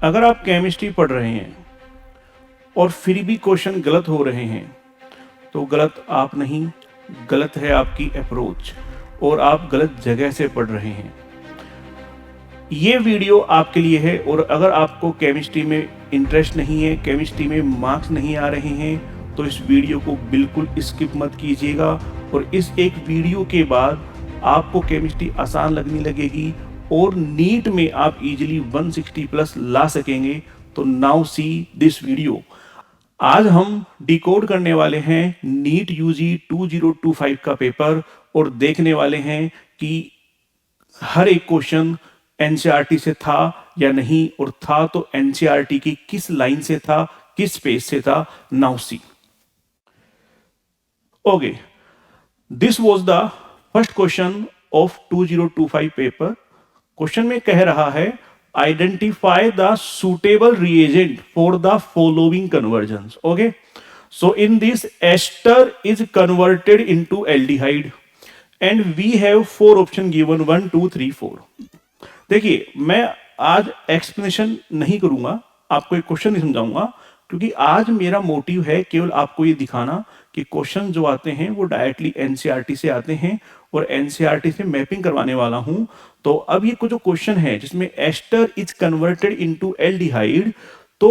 अगर आप केमिस्ट्री पढ़ रहे हैं और फिर भी क्वेश्चन गलत हो रहे हैं तो गलत आप नहीं, गलत है आपकी अप्रोच और आप गलत जगह से पढ़ रहे हैं। ये वीडियो आपके लिए है। और अगर आपको केमिस्ट्री में इंटरेस्ट नहीं है, केमिस्ट्री में मार्क्स नहीं आ रहे हैं, तो इस वीडियो को बिल्कुल स्किप मत कीजिएगा। और इस एक वीडियो के बाद आपको केमिस्ट्री आसान लगने लगेगी और नीट में आप इजीली 160 प्लस ला सकेंगे। तो नाउ सी दिस वीडियो। आज हम डिकोड करने वाले हैं नीट यूजी 2025 का पेपर और देखने वाले हैं कि हर एक क्वेश्चन एनसीईआरटी से था या नहीं, और था तो एनसीईआरटी की किस लाइन से था, किस पेज से था। Now see. Okay, this was the first question of 2025 paper. Question में कह रहा है identify the suitable reagent for the following conversions. Okay, so in this ester is converted into aldehyde and we have 4 option given 1 2 3 4। देखिए, मैं आज explanation नहीं करूंगा, आपको एक क्वेश्चन नहीं समझाऊंगा, क्योंकि आज मेरा मोटिव है केवल आपको ये दिखाना कि क्वेश्चन जो आते हैं वो डायरेक्टली एनसीईआरटी से आते हैं और एनसीईआरटी से मैपिंग करवाने वाला हूं। तो अब ये जो क्वेश्चन है जिसमें ester is converted into aldehyde, तो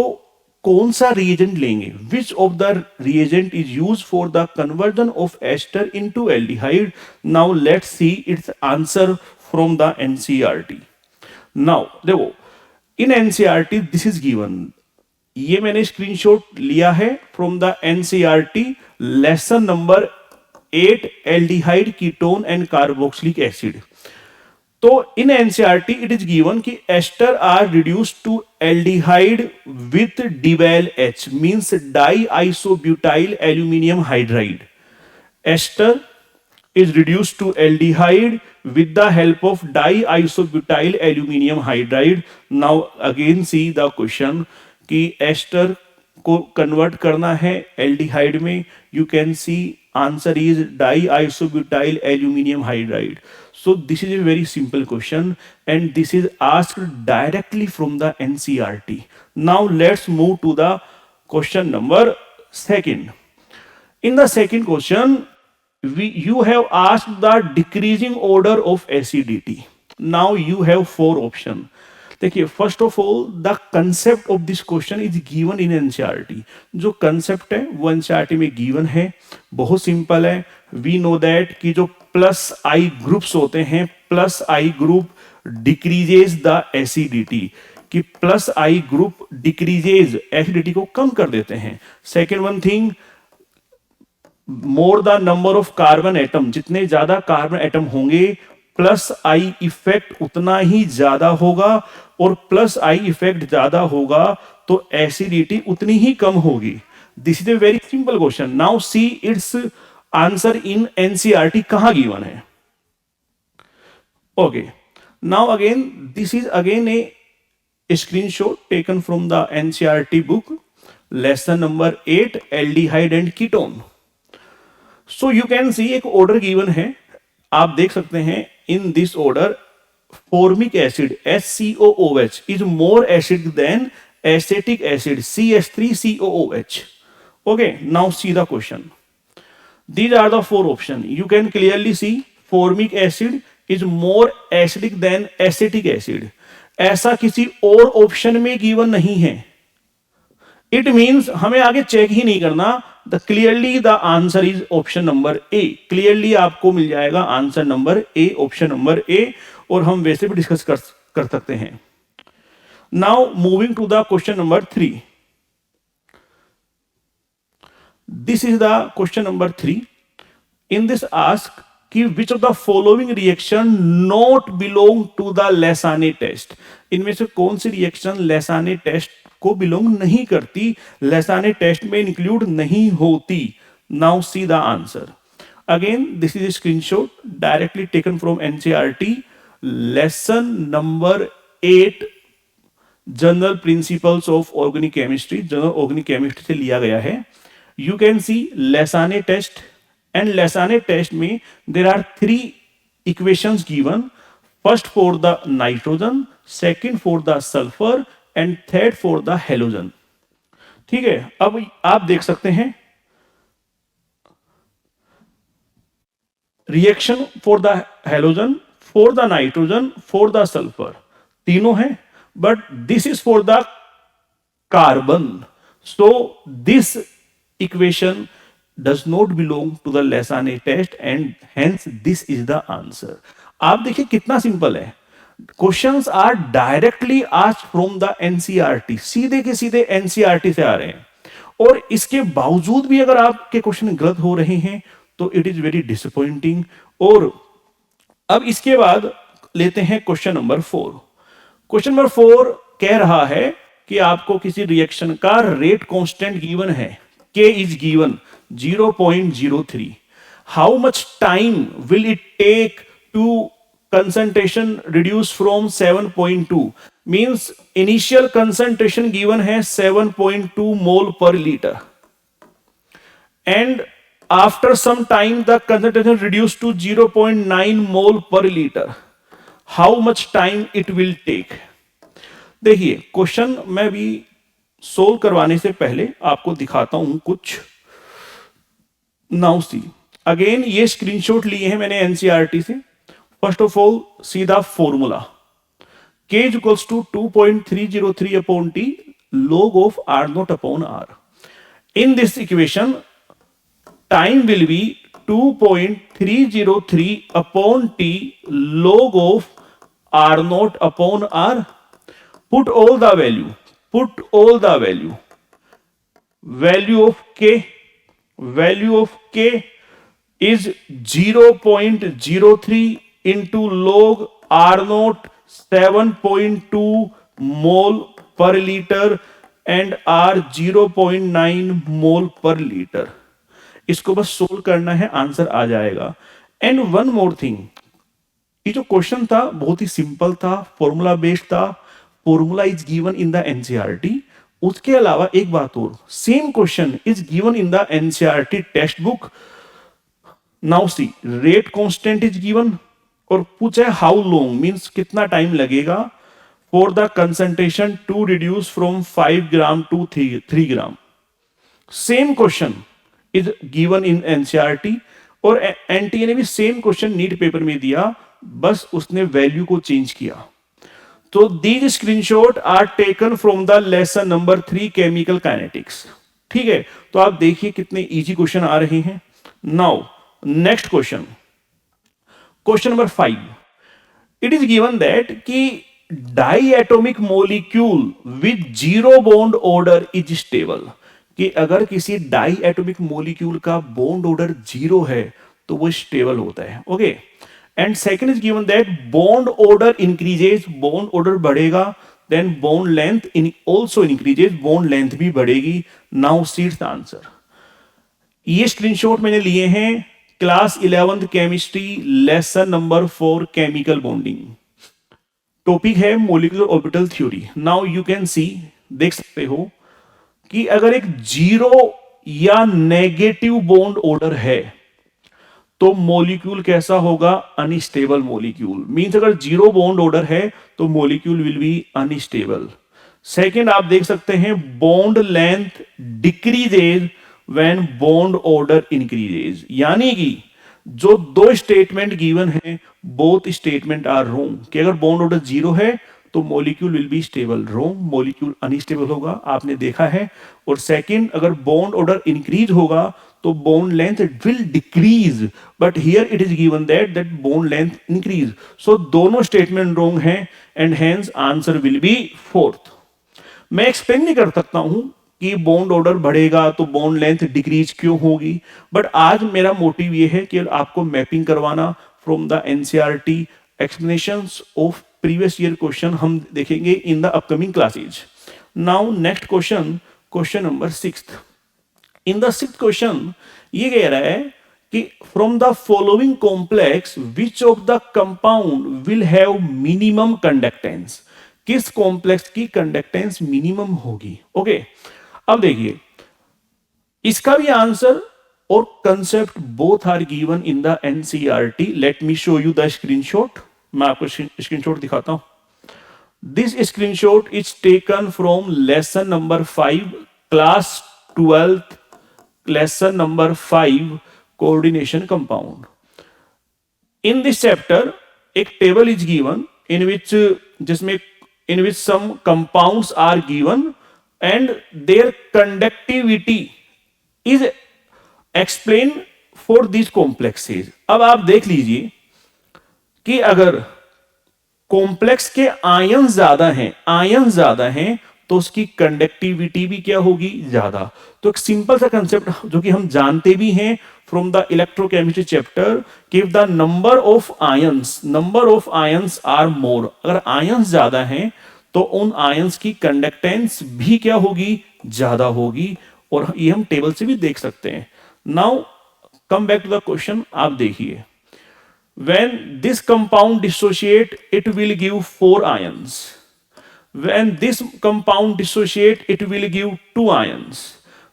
कौन सा रिएजेंट लेंगे, which of the reagent is use for the conversion of ester into aldehyde. Now let's see it's answer from the NCERT. Now देखो, in NCERT this is given, ये मैंने screenshot लिया है from the NCERT lesson number 8 aldehyde ketone and carboxylic acid. तो in NCERT it is given कि ester are reduced to aldehyde with DIBAL H, means di isobutyl aluminium hydride. Ester is reduced to aldehyde with the help of diisobutyl aluminium hydride. Now again see the question कि ester को convert करना है aldehyde में। You can see answer is diisobutyl aluminium hydride. So this is a very simple question and this is asked directly from the NCERT. Now let's move to the question number second. In the second question you have asked the decreasing order of acidity. Now you have 4 option. देखिए, first of all the concept of this question is given in NCERT. जो concept है वो NCERT में given है, बहुत simple है। We know that कि जो प्लस आई ग्रुप्स होते हैं, plus I group decreases the acidity, कि प्लस आई ग्रुप डिक्रीजेज एसिडिटी को कम कर देते हैं। Second one thing, more the number of carbon atom, जितने ज्यादा कार्बन एटम होंगे प्लस आई इफेक्ट उतना ही ज्यादा होगा, और प्लस आई इफेक्ट ज्यादा होगा तो एसिडिटी उतनी ही कम होगी। This is a very simple question. Now see it's answer in NCERT कहां गिवन है। Okay, now again this is again a screenshot taken from the NCERT book lesson number 8 aldehyde and ketone. So you can see एक order given है, आप देख सकते हैं in this order formic acid HCOOH is more acid than acetic acid CH3COOH। Okay, now see the question. These are the 4 option. You can clearly see formic acid is more acidic then acetic acid. ऐसा किसी और option में given नहीं है। It means हमें आगे check ही नहीं करना। Clearly the answer is option number A. Clearly आपको मिल जाएगा answer number A, option number A. और हम वैसे भी डिस्कस कर सकते हैं। Now moving to the question number 3। This is the question number 3। In this ask कि which of the following reaction not belong to the Lassaigne test. इनमें से कौन सी रिएक्शन लेसाने टेस्ट को बिलोंग नहीं करती, लेसाने टेस्ट में include नहीं होती। Now see the answer. Again this is screenshot directly taken from NCERT lesson number 8 general principles of organic chemistry, general organic chemistry से लिया गया है। You can see Lassaigne test and Lassaigne test में there are 3 equations given. First for the nitrogen, second for the sulfur, and third for the halogen. ठीक है, अब आप देख सकते हैं reaction for the halogen, for the nitrogen, for the sulphur, तीनों हैं, but this is for the carbon. So this equation does not belong to the Lessane test and hence this is the answer। आप देखिए कितना simple है। Questions are directly asked from the NCERT, सीधे के सीधे NCERT से आ रहे हैं, और इसके बावजूद भी अगर आपके क्वेश्चन गलत हो रहे हैं तो इट इज वेरी डिसअपॉइंटिंग। और अब इसके बाद लेते हैं क्वेश्चन नंबर 4। क्वेश्चन नंबर 4 कह रहा है कि आपको किसी रिएक्शन का रेट कांस्टेंट गिवन है, K is given 0.03। How much time will it take to concentration reduce from 7.2, means initial concentration given है 7.2 mole per litre, and after some time the concentration reduce to 0.9 mole per litre. How much time it will take. देखिए question मैं भी solve करवाने से पहले आपको दिखाता हूं कुछ। नाउ सी अगेन, ये स्क्रीनशॉट लिए हैं मैंने एनसीईआरटी से। First of all see the formula, K equals to 2.303 upon T log of R0 upon R। In this equation time will be 2.303 upon T log of R0 upon R। Put all the value, put all the value, value of K, value of K is 0.03 into log R0 7.2 mole per liter and R 0.9 mole per litre. इसको बस solve करना है, answer आ जाएगा। And one more thing, ये जो question था बहुत ही सिंपल था, फॉर्मूला बेस्ड था, formula is given in the NCERT. उसके अलावा एक बात और, same question is given in the NCERT textbook. Now see rate constant is given और पूछा है हाउ लॉन्ग, मींस कितना टाइम लगेगा for the concentration to reduce from 5 gram to 3 gram. Same question is given in NCERT और NTA ने भी same question NEET paper में दिया, बस उसने वैल्यू को चेंज किया। तो these screenshot are taken from the lesson number 3 chemical kinetics. ठीक है, तो आप देखिए कितने इजी क्वेश्चन आ रहे हैं। Now next question, question number 5। It is given that कि diatomic molecule with zero bond order is stable, कि अगर किसी डाई एटोमिक मोलिक्यूल का बॉन्ड ऑर्डर 0 है तो वो स्टेबल होता है। Okay, and second is given that bond order increases, bond order बढ़ेगा, then bond length also increases, bond length भी बढ़ेगी। Now see the answer. ये स्क्रीनशॉट मैंने लिए हैं class 11th chemistry lesson number 4 chemical bonding. Topic है molecular orbital theory. Now you can see, देख सकते हो कि अगर एक जीरो या नेगेटिव बॉन्ड ऑर्डर है तो मॉलिक्यूल कैसा होगा, अनस्टेबल मॉलिक्यूल। मींस अगर जीरो बॉन्ड ऑर्डर है तो molecule will be unstable. Second आप देख सकते हैं bond length decreases when bond order increases, यानी कि जो दो स्टेटमेंट गिवन है बोथ स्टेटमेंट आर रोंग, कि अगर बॉन्ड ऑर्डर 0 है तो molecule will be stable, wrong, molecule unstable होगा, आपने देखा है। और सेकंड, अगर बॉन्ड ऑर्डर इंक्रीज होगा तो bond length will decrease, but here it is given that bond length increase. So दोनों स्टेटमेंट रोंग हैं and hence answer will be 4th। मैं एक्सप्लेन नहीं कर सकता हूं कि बॉन्ड ऑर्डर बढ़ेगा तो बॉन्ड लेंथ डिक्रीज क्यों होगी, बट आज मेरा मोटिव ये है कि आपको मैपिंग करवाना from the NCERT. Explanations of previous year question हम देखेंगे in the upcoming classes. Now next question, question number 6। In the 6th question ये कह रहा है कि from the following complex which of the compound will have minimum conductance, किस complex की conductance minimum होगी। ओके, अब देखिए इसका भी आंसर और concept both are given in the NCERT. Let me show you the screenshot. मैं आपको स्क्रीनशॉट दिखाता हूं। This screenshot is taken from lesson number 5, class 12th, lesson number 5, coordination compound. In this chapter, एक table is given in which some compounds are given and their conductivity is explained for these complexes. अब आप देख लीजिए कि अगर complex के ion ज्यादा हैं तो उसकी कंडक्टिविटी भी क्या होगी, ज्यादा. तो एक सिंपल सा कंसेप्ट जो कि हम जानते भी हैं फ्रॉम द इलेक्ट्रोकेमिस्ट्री चैप्टर कि the number of ions are more, अगर आयंस ज्यादा हैं तो उन आयंस की कंडक्टेंस भी क्या होगी, ज्यादा होगी. और ये हम टेबल से भी देख सकते हैं. Now come back to the question. आप देखिए, when this compound dissociate, it will give 4 ions. When this compound dissociate, it will give 2 ions.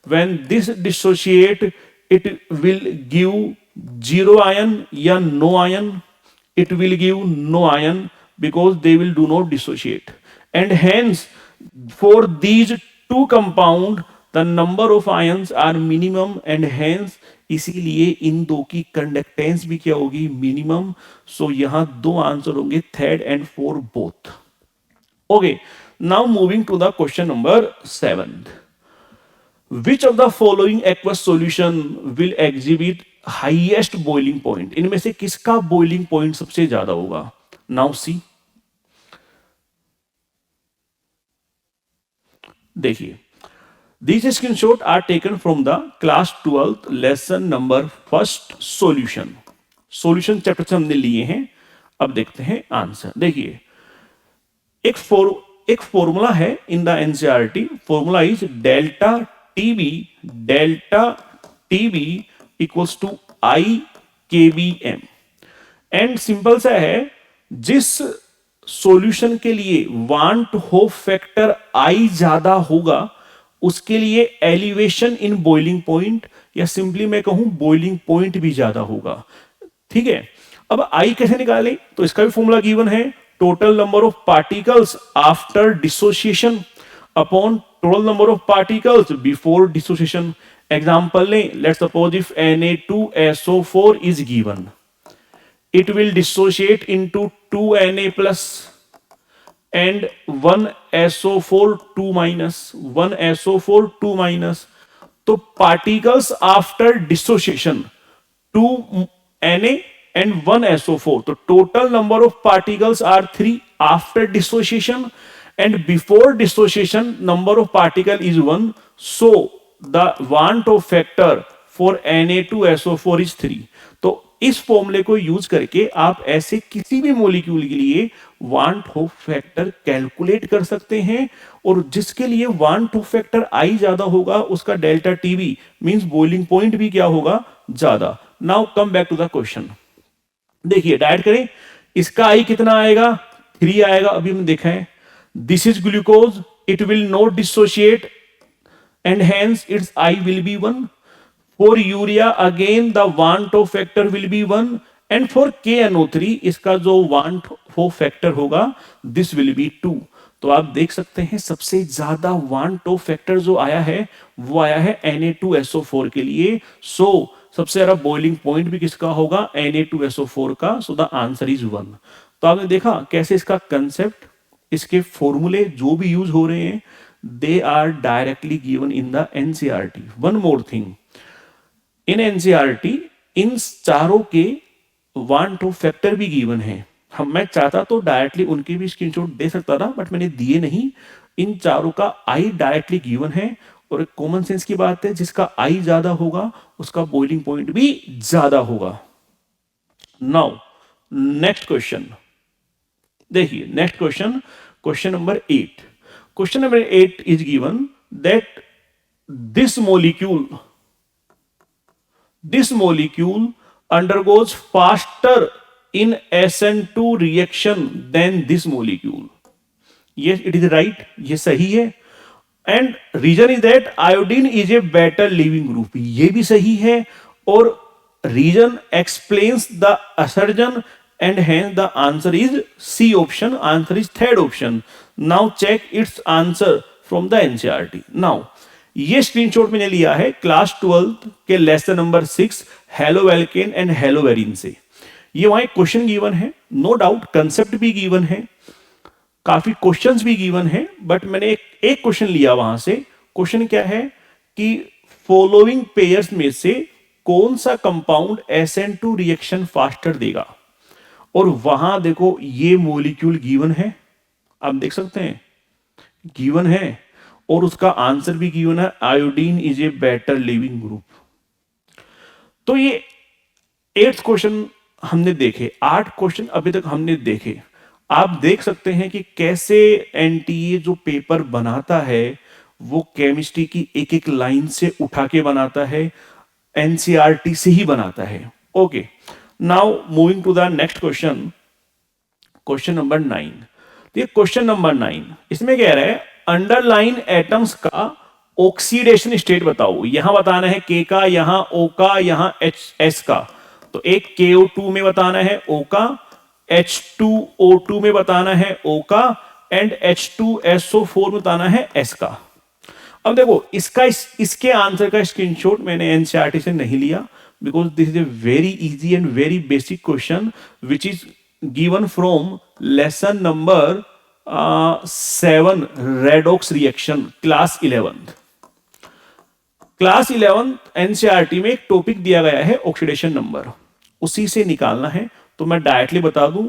When this dissociate, it will give 0 ion या no ion. It will give no ion because they will do not dissociate. And hence, for these two compound, the number of ions are minimum and hence इसीलिए इन दो की conductance भी क्या होगी, minimum. सो यहां दो answer होंगे, third and fourth both. Okay, now moving to the question number 7. Which of the following aqueous solution will exhibit highest boiling point? इनमें से किसका बॉइलिंग पॉइंट सबसे ज्यादा होगा? नाउ सी, देखिए, these screenshots are taken from the class 12th lesson number 1st solution chapter से हमने लिए हैं. अब देखते हैं आंसर. देखिए, एक फॉर्मूला है in the NCERT. Formula is delta TB equals to i KBM. And simple सा है, जिस सॉल्यूशन के लिए वांट होप फैक्टर आई ज्यादा होगा उसके लिए एलिवेशन इन बॉइलिंग पॉइंट या सिंपली मैं कहूं बॉइलिंग पॉइंट भी ज्यादा होगा. ठीक है, अब आई कैसे निकालें? तो इसका भी फॉर्मूला गिवन है, total number of particles after dissociation upon total number of particles before dissociation. Example लें, let's suppose if Na2SO4 is given, it will dissociate into 2Na plus and 1SO4 2 minus, 1SO4 2 minus. तो particles after dissociation 2Na and 1SO4. तो total number of particles are 3 after dissociation and before dissociation number of particle is 1. So the want of factor for Na2SO4 is 3. तो इस फॉर्मूले को use करके आप ऐसे किसी भी मॉलिक्यूल के लिए वांट होप फैक्टर कैलकुलेट कर सकते हैं और जिसके लिए वांट होप फैक्टर आई ज्यादा होगा उसका delta TB means boiling point भी क्या होगा, ज्यादा. Now come back to the question. देखिए, डायरेक्ट करें, इसका आई कितना आएगा, 3 आएगा. अभी हमने देखा है, this is glucose, it will not dissociate and hence it's I will be 1. For urea again the want of factor will be 1 and for KNO3 इसका जो want of factor होगा this will be 2. तो आप देख सकते हैं सबसे ज्यादा want of factor जो आया है वो आया है Na2SO4 के लिए. सो सबसे ज्यादा बॉइलिंग पॉइंट भी किसका होगा, Na2SO4 का. सो द आंसर इज 1. तो आपने देखा कैसे इसका कंसेप्ट, इसके फॉर्मूले जो भी यूज हो रहे हैं they are directly given in the NCERT. One more thing, in NCERT in चारों के वांट ऑफ फैक्टर भी गिवन है. मैं चाहता तो डायरेक्टली उनके भी स्क्रीनशॉट दे सकता था बट मैंने दिए नहीं. इन चारों का आई डायरेक्टली गिवन है और एक कॉमन सेंस की बात है, जिसका आई ज्यादा होगा उसका बॉइलिंग पॉइंट भी ज्यादा होगा. नाउ नेक्स्ट क्वेश्चन देखिए, next question number 8. Question number 8 is given that this molecule undergoes faster in SN2 reaction than this molecule. Yes, it is right. ये सही है. And reason is that iodine is a better leaving group. ये भी सही है. और reason explains the assertion and hence the answer is C option. Answer is third option. Now check its answer from the NCERT. Now ये screenshot मैंने लिया है class 12 के लेसन नंबर 6 हेलोवेल्केन एंड हेलोवेरिन से। ये वहां एक क्वेश्चन गिवन है, नो डाउट कंसेप्ट भी गिवन है, काफी क्वेश्चंस भी गिवन है, बट मैंने एक क्वेश्चन लिया वहां से। क्वेश्चन क्या है कि फॉलोइंग पेयर्स में से कौन सा कंपाउंड SN2 रिएक्शन फास्टर देगा, और वहां देखो ये मॉलिक्यूल गिवन है, आप देख सकते हैं गिवन है, और उसका आंसर भी गिवन है, iodine is a better leaving group. तो ये 8 क्वेश्चन हमने देखे, 8 क्वेश्चन अभी तक हमने देखे। आप देख सकते हैं कि कैसे एनटीए जो पेपर बनाता है वो केमिस्ट्री की एक एक लाइन से उठा के बनाता है, एनसीईआरटी से ही बनाता है। Okay, now moving to the next question, question number 9। ये क्वेश्चन नंबर 9 इसमें कह रहा है अंडरलाइन एटम्स का ऑक्सीडेशन स्टेट बताओ। यहां बताना है के का, यहां ओ का, यहां एस का। तो एक KO2 में बताना है O का, H2O2 में बताना है O का, एंड H2SO4 में बताना है S का। अब देखो इसके आंसर का स्क्रीनशॉट मैंने एनसीईआरटी से नहीं लिया, because this is a very easy and very basic question which is given from lesson number 7 redox reaction class 11। Class 11 NCERT में एक टॉपिक दिया गया है ऑक्सीडेशन नंबर, उसी से निकालना है। तो मैं डायरेक्टली बता दूं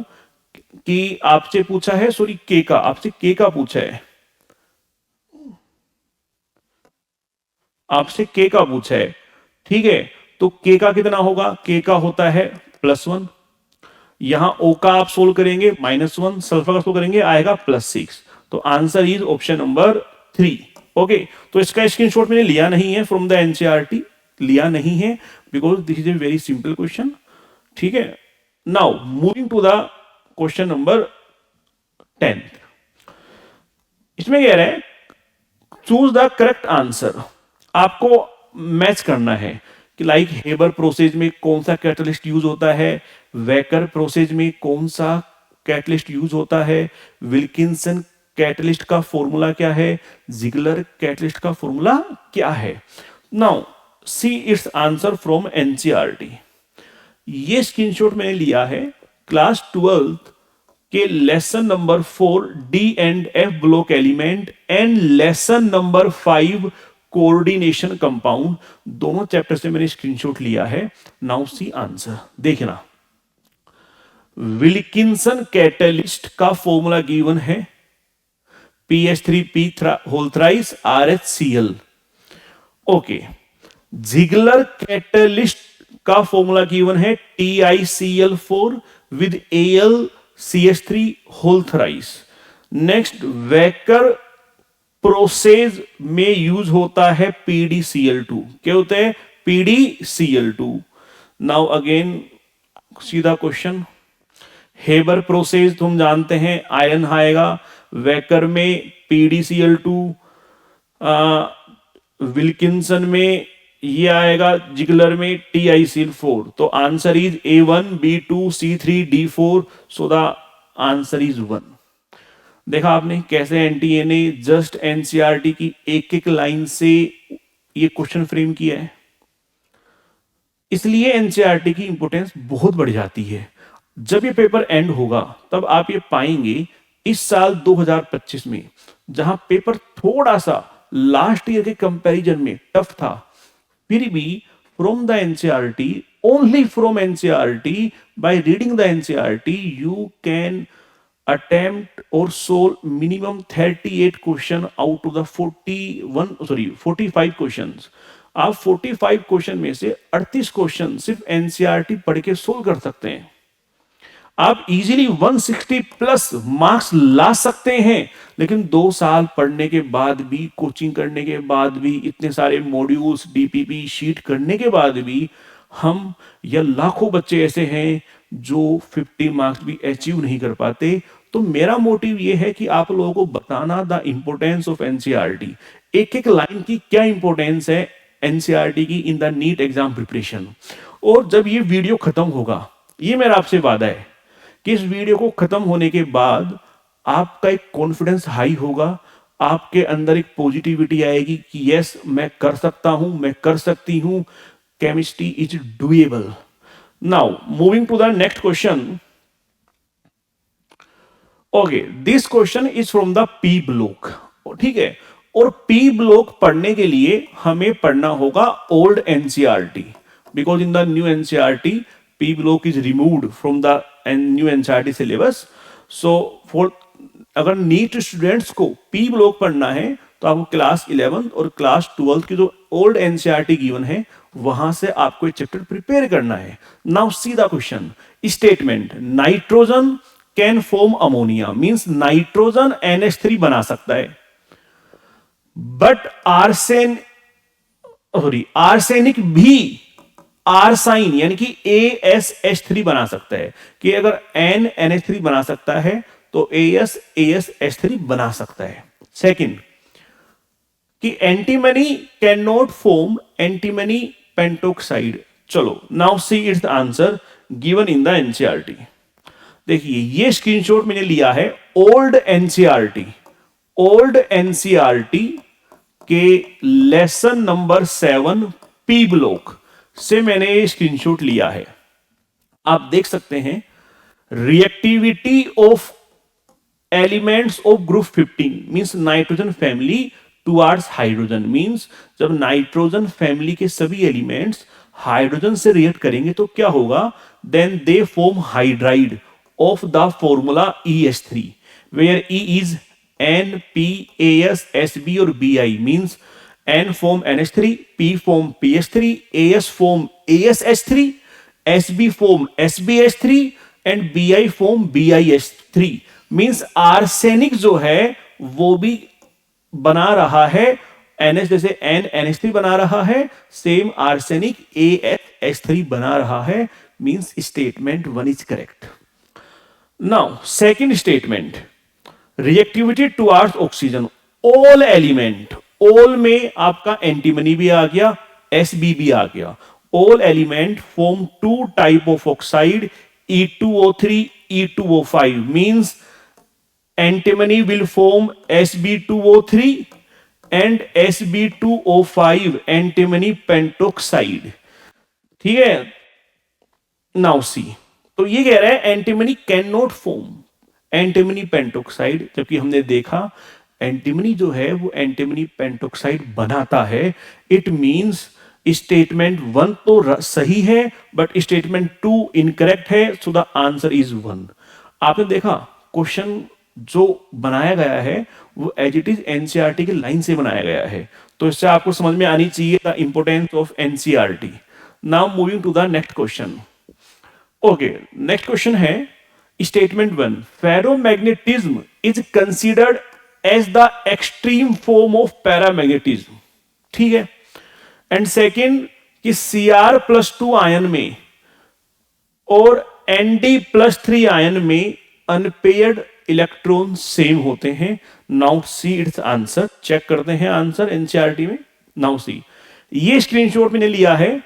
कि आपसे पूछा है, सॉरी के का, आपसे के का पूछा है, आपसे के का पूछा है, ठीक है। तो के का कितना होगा, के का होता है +1, यहां ओ का आप सोल्व करेंगे -1, सल्फर का सोल्व करेंगे आएगा +6। तो answer is option number 3। Okay, तो इसका स्क्रीनशॉट मैंने लिया नहीं है फ्रॉम द एनसीईआरटी, लिया नहीं है because this is a very simple question, ठीक है। Now moving to the question number 10। इसमें कह रहा है चूज द करेक्ट आंसर। आपको मैच करना है कि लाइक हेबर प्रोसेस में कौन सा कैटलिस्ट यूज होता है, वेकर प्रोसेस में कौन सा कैटलिस्ट यूज होता है, विल्किंसन कैटलिस्ट का फॉर्मूला क्या है, जिगलर कैटलिस्ट का फॉर्मूला क्या है। Now see it's answer from NCERT. ये स्क्रीनशॉट मैंने लिया है क्लास 12 के lesson number 4 D and F block element and lesson number 5 coordination compound, दोनों चैप्टर से मैंने स्क्रीनशॉट लिया है। नाउ सी आंसर देखना, विल्किंसन कैटलिस्ट का फॉर्मूला गिवन है PH3P whole thrice RHCl। Okay, Ziegler catalyst का फॉर्मूला गिवन है TiCl4 with AlCH3 whole thrice. Next, Wacker process में यूज होता है PdCl2, क्या होता है PdCl2। नाउ अगेन सीधा क्वेश्चन, हेबर प्रोसेस तुम जानते हैं आयरन आएगा, वेकर में PdCl2, विल्किंसन में ये आएगा, जिगलर में TiCl4। तो answer is A1 B2 C3 D4, so the answer is 1। देखा आपने कैसे एनटीए ने जस्ट एनसीईआरटी की एक एक लाइन से ये क्वेश्चन फ्रेम किया है। इसलिए एनसीईआरटी की इंपोर्टेंस बहुत बढ़ जाती है। जब ये पेपर एंड होगा तब आप ये पाएंगे इस साल 2025 में, जहां पेपर थोड़ा सा लास्ट ईयर के कंपैरिजन में टफ था, फिर भी from the NCERT, only from NCERT, by reading the NCERT you can attempt or solve minimum 38 question out of the 45 questions। आप 45 क्वेश्चन में से 38 क्वेश्चन सिर्फ एनसीईआरटी पढ़ के सोल्व कर सकते हैं। आप इजीली 160 प्लस मार्क्स ला सकते हैं, लेकिन 2 साल पढ़ने के बाद भी, कोचिंग करने के बाद भी, इतने सारे मॉड्यूल्स डीपीपी शीट करने के बाद भी हम या लाखों बच्चे ऐसे हैं जो 50 मार्क्स भी अचीव नहीं कर पाते। तो मेरा मोटिव ये है कि आप लोगों को बताना द इंपोर्टेंस ऑफ एनसीईआरटी, एक एक लाइन की क्या इंपोर्टेंस है एनसीईआरटी की in the NEET exam preparation. और जब ये वीडियो खत्म होगा, ये मेरा आपसे वादा है, कि इस वीडियो को खत्म होने के बाद आपका एक कॉन्फिडेंस हाई होगा, आपके अंदर एक पॉजिटिविटी आएगी कि यस मैं कर सकता हूं, मैं कर सकती हूं, chemistry is doable. Now moving to the next question. Okay, this question is from the P block, ठीक है। और पी ब्लॉक पढ़ने के लिए हमें पढ़ना होगा old NCERT, because in the new NCERT P block is removed from the new NCERT syllabus. So for अगर नीट स्टूडेंट्स को पी ब्लॉक पढ़ना है तो आपको क्लास 11 और क्लास 12 की जो ओल्ड एनसीईआरटी गिवन है वहां से आपको चैप्टर प्रिपेयर करना है। Now see the question statement, nitrogen can form ammonia, means nitrogen NH3 बना सकता है, बट आर्सेनिक भी आरसाइन यानी कि AsH3 बना सकता है, कि अगर NH3 बना सकता है तो AsH3 बना सकता है। सेकंड कि antimony can not form antimony pentoxide. चलो now see it's answer given in the NCERT. देखिए ये स्क्रीनशॉट मैंने लिया है ओल्ड एनसीईआरटी के लेसन नंबर 7 पी ब्लॉक से मैंने ये स्क्रीनशॉट लिया है। आप देख सकते हैं reactivity of elements of group 15 means nitrogen family towards hydrogen, means जब नाइट्रोजन फैमिली के सभी एलिमेंट्स हाइड्रोजन से रिएक्ट करेंगे तो क्या होगा, then they form hydride of the formula EH3 where E is N, P, AS, SB or BI, means N form NH3, P form PH3, AS form ASH3, SB form SBH3 and BI form BIH3, means arsenic जो है वो भी बना रहा है NH जैसे NH3 बना रहा है, सेम आर्सेनिक ASH3 बना रहा है, means statement 1 is correct। Now, second statement, reactivity towards oxygen, all element, all में आपका एंटीमनी भी आ गया, SB भी आ गया। All element form two type of oxide, E2O3, E2O5, means antimony will form SB2O3 and SB2O5 antimony pentoxide, ठीक है। Now see, तो ये कह रहा है antimony can not form antimony pentoxide, जबकि हमने देखा एंटीमनी जो है वो एंटीमनी पेंटोक्साइड बनाता है। इट मींस स्टेटमेंट 1 तो सही है बट स्टेटमेंट 2 इनकरेक्ट है, सो द आंसर इज 1। आपने देखा क्वेश्चन जो बनाया गया है वो एज इट इज एनसीईआरटी के लाइन से बनाया गया है, तो इससे आपको समझ में आनी चाहिए the importance of NCERT. Now moving to the next question. Okay, next question है statement 1, ferromagnetism is considered as the extreme form of paramagnetism, ठीक है। एंड सेकेंड कि Cr+2 आयन में और Nd+3 आयन में अनपेयर्ड इलेक्ट्रॉन सेम होते हैं। Now see it's answer, check करते हैं आंसर एनसीईआरटी में। नाउ सी, ये स्क्रीनशॉट मैंने लिया है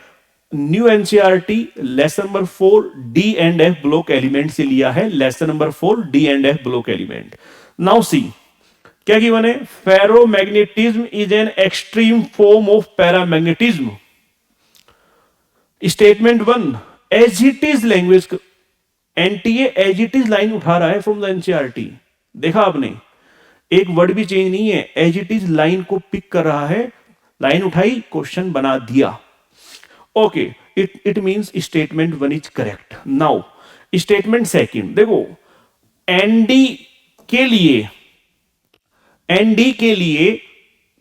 new NCERT lesson number 4 D and F block element से लिया है, lesson number 4 D and F block element. Now see क्या गिवन है, ferromagnetism is an extreme form of paramagnetism. Statement 1 as it is language, NTA as it is line उठा रहा है from the NCERT. देखा आपने, एक वर्ड भी change नहीं है, एज इट इज लाइन को पिक कर रहा है, लाइन उठाई क्वेश्चन बना दिया। Okay, it means statement 1 is correct. Now statement second देखो, एनडी के लिए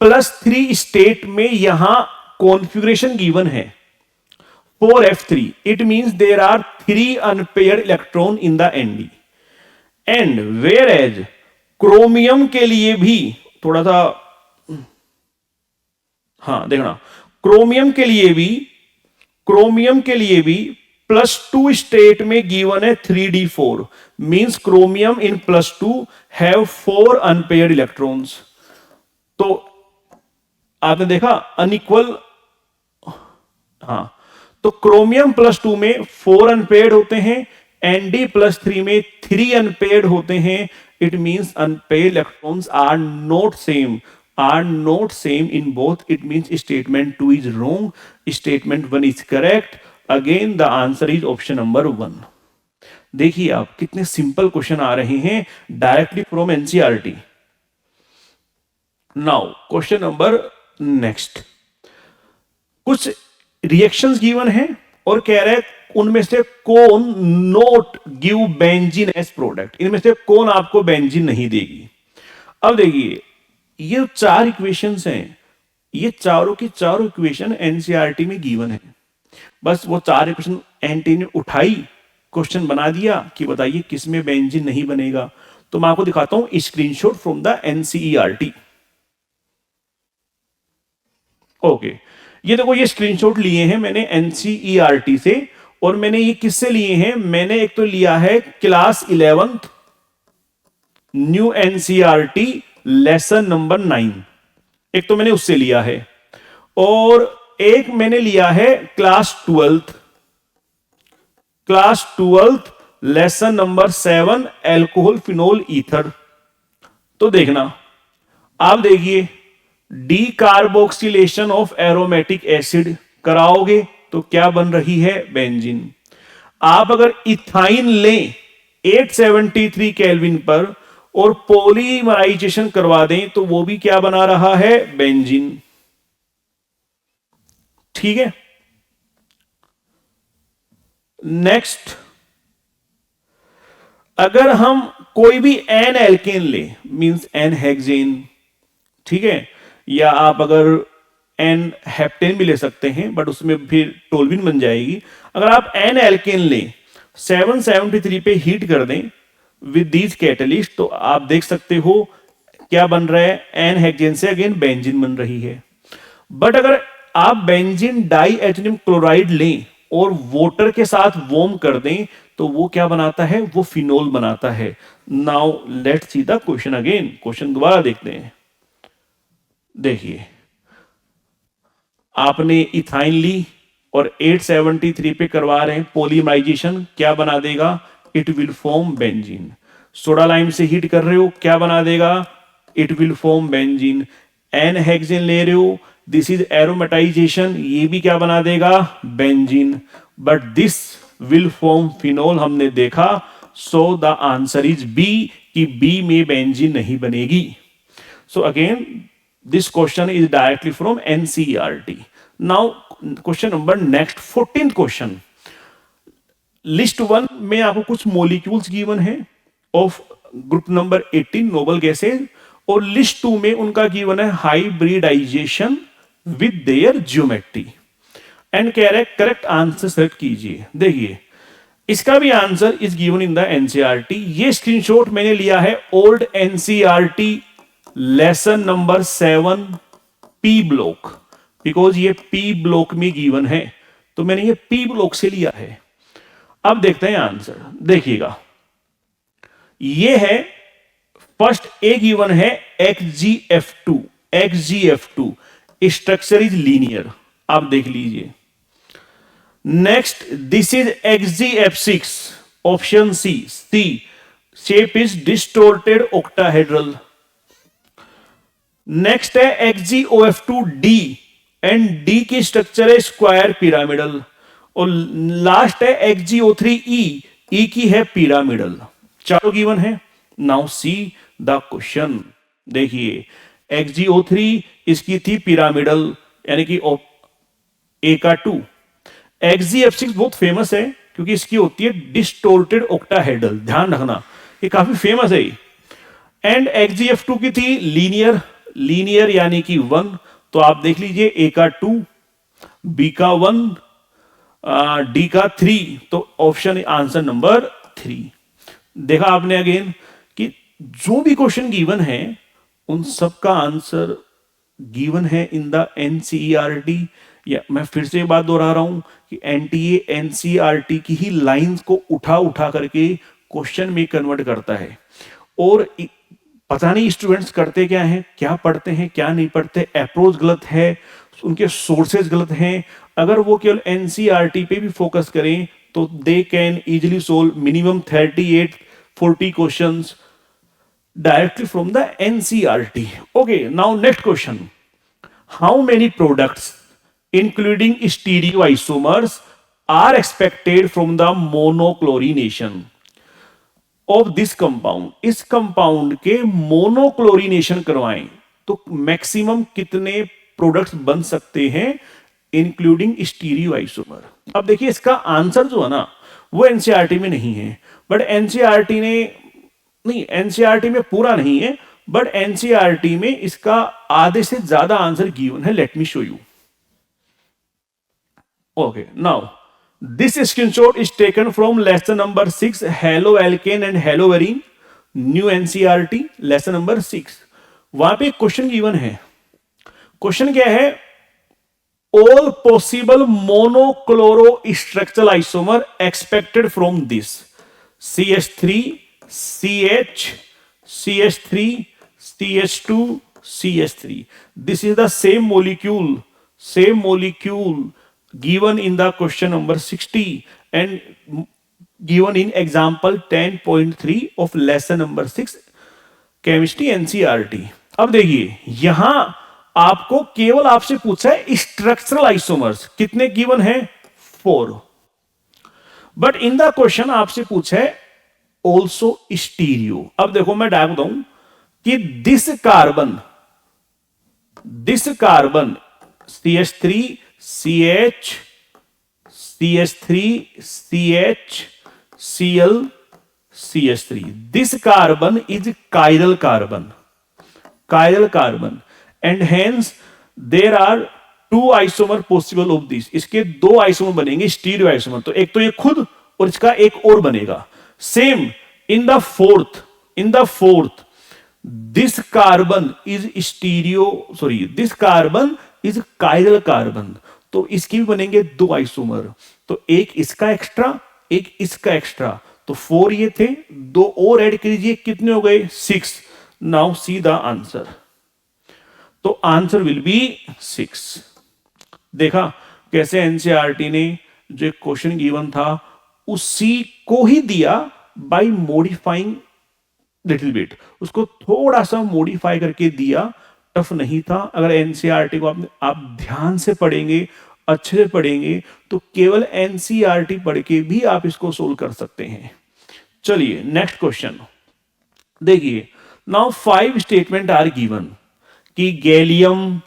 +3 स्टेट में यहां कॉन्फ़िगरेशन गिवन है 4f3, it means there are 3 unpaired electron in the Nd. And where as chromium के लिए भी थोड़ा सा, हाँ देखना, क्रोमियम के लिए भी +2 स्टेट में गिवन है 3d4, means chromium in +2 have 4 unpaired electrons. तो आपने देखा अनइक्वल, हाँ, तो क्रोमियम +2 में 4 अनपेयर्ड होते हैं, Nd+3 में 3 अनपेयर्ड होते हैं, it means unpaired electrons are not same in both, it means statement 2 is wrong, statement 1 is correct. Again the answer is option number 1। देखिए आप कितने सिंपल क्वेश्चन आ रहे हैं directly from NCERT. Now question number next, कुछ reactions given है और कह रहे हैं उनमें से कौन not give benzene as product, इनमें से कौन आपको बेंजीन नहीं देगी। अब देखिए ये 4 इक्वेशंस हैं, ये चारों की चारों इक्वेशन एनसीईआरटी में गिवन है, बस वो 4 इक्वेशन एनटी ने उठाई, क्वेश्चन बना दिया कि बताइए किसमें बेंजीन नहीं बनेगा। तो मैं आपको दिखाता हूं screenshot from the NCERT. Okay, ये देखो ये स्क्रीनशॉट लिए हैं मैंने एनसीईआरटी से, और मैंने ये किससे लिए हैं, मैंने एक तो लिया है class 11th new NCERT lesson number 9, एक तो मैंने उससे लिया है, और एक मैंने लिया है class 12th lesson number 7 alcohol phenol ether. तो देखना, आप देखिए डीकार्बोक्सिलेशन ऑफ एरोमेटिक एसिड कराओगे तो क्या बन रही है, बेंजीन। आप अगर इथाइन लें 873 केल्विन पर और पॉलीमराइजेशन करवा दें तो वो भी क्या बना रहा है, बेंजीन। ठीक है, नेक्स्ट, अगर हम कोई भी एन एल्केन ले, मींस एन हेक्सेन, ठीक है, या आप अगर एन हेप्टेन भी ले सकते हैं, बट उसमें फिर टोल्विन बन जाएगी। अगर आप एन एल्केन लें 773 पे हीट कर दें विद दीज कैटलिस्ट, तो आप देख सकते हो क्या बन रहा है, एन हेक्सेन से अगेन बेंजीन बन रही है। बट अगर आप बेंजीन डाई एटोनियम क्लोराइड लें और वाटर के साथ वार्म कर दें तो वो क्या बनाता है, वो फिनोल बनाता है। Now let's C the question again, question दोबारा देखते हैं। देखिए आपने इथाइन ली और 873 पे करवा रहे हैं पॉलीमराइजेशन, क्या बना देगा, it will form benzene. Soda lime से हीट कर रहे हो, क्या बना देगा, it will form benzene. N hexane ले रहे हो, दिस इज एरोमेटाइजेशन, ये भी क्या बना देगा, benzene. But this will form phenol हमने देखा, so the answer is B, कि बी में बेंजीन नहीं बनेगी। So again this question is directly from NCERT. Now question number next 14th question, list 1 में आपको कुछ molecules given है of group number 18 noble gases, और list 2 में उनका given है hybridization with their geometry, and कह रहे करेक्ट आंसर सेलेक्ट कीजिए। देखिए इसका भी answer is given in the NCERT. ये स्क्रीनशॉट मैंने लिया है old NCERT lesson number 7 P block, because ये पी ब्लॉक में गिवन है, तो मैंने ये पी ब्लॉक से लिया है। अब देखते हैं आंसर, देखिएगा ये है फर्स्ट ए गिवन है XgF2, स्ट्रक्चर इज लीनियर, आप देख लीजिए। Next this is XgF6, option C, shape is distorted octahedral. Next है XgOF2D, एंड डी की स्ट्रक्चर है स्क्वायर पिरामिडल, और लास्ट है XgO3E, ई की है पिरामिडल। चारों गिवन है। नाउ सी द क्वेश्चन, देखिए XgO3 इसकी थी पिरामिडल यानी कि ए का 2। XgF6 बहुत फेमस है क्योंकि इसकी होती है डिस्टोर्टेड ऑक्टाहेड्रल, ध्यान रखना ये काफी फेमस है। एंड XgF2 की थी लीनियर यानी कि 1, तो आप देख लीजिए ए का 2, बी का 1, डी का 3, तो ऑप्शन आंसर नंबर 3। देखा आपने अगेन कि जो भी क्वेश्चन गिवन है उन सब का आंसर गिवन है इन द एनसीईआरटी। या मैं फिर से बात दोहरा रहा हूं कि एनटीए एनसीईआरटी की ही लाइंस को उठा करके क्वेश्चन में कन्वर्ट करता है, और पता नहीं स्टूडेंट्स करते क्या हैं, क्या पढ़ते हैं क्या नहीं पढ़ते, अप्रोच गलत है, उनके सोर्सेज गलत हैं। अगर वो केवल एनसीईआरटी पे भी फोकस करें तो they can easily solve minimum 38-40 questions directly from the NCERT. Okay, now next question. How many products, including stereoisomers, are expected from the monochlorination of this compound? इस कंपाउंड के मोनोक्लोरिनेशन करवाएं तो maximum कितने products बन सकते हैं including स्टीरियोआइसोमर? अब देखिए इसका आंसर जो है ना वो एनसीईआरटी में नहीं है, बट एनसीईआरटी ने नहीं, एनसीईआरटी में पूरा नहीं है, बट एनसीईआरटी में इसका आधे से ज्यादा आंसर गिवन है. Let me show you. Okay, now this screenshot is taken from lesson number 6, haloalkane and haloarene, new NCERT, lesson number 6. वहां पे क्वेश्चन गिवन है. क्वेश्चन क्या है? All possible monochloro structural isomer expected from this CH3, CH, CH3, CH2, CH3. This is the same molecule given in the question number 60 and given in example 10.3 of lesson number 6 chemistry NCERT. अब देखिए यहां आपको केवल आपसे पूछा है structural isomers कितने given है? 4. बट इन द क्वेश्चन आपसे पूछा है ऑल्सो स्टीरियो. अब देखो मैं डायग्राम बताऊं कि this carbon CH3, CH, CH3, CH, Cl, CH3. This carbon is chiral carbon and hence there are 2 isomer possible of this. इसके 2 आइसोमर बनेंगे स्टीरियो आइसोमर. तो एक तो ये खुद और इसका एक और बनेगा. Same in the fourth this carbon is chiral carbon. तो इसकी भी बनेंगे 2 आइसोमर. तो एक इसका एक्स्ट्रा, एक इसका एक्स्ट्रा. तो 4 ये थे, 2 और ऐड कीजिए, कितने हो गए? 6. Now see the answer. तो आंसर विल बी 6. देखा कैसे एनसीईआरटी ने जो क्वेश्चन गिवन था उसी को ही दिया बाय मॉडिफाइंग लिटिल बिट. उसको थोड़ा सा मॉडिफाई करके दिया. टफ नहीं था. अगर एनसीईआरटी को आप ध्यान से पढ़ेंगे, अच्छे से पढ़ेंगे, तो केवल एनसीईआरटी पढ़ के भी आप इसको सोल्व कर सकते हैं. चलिए नेक्स्ट क्वेश्चन देखिए. नाउ 5 स्टेटमेंट आर गिवन कि gallium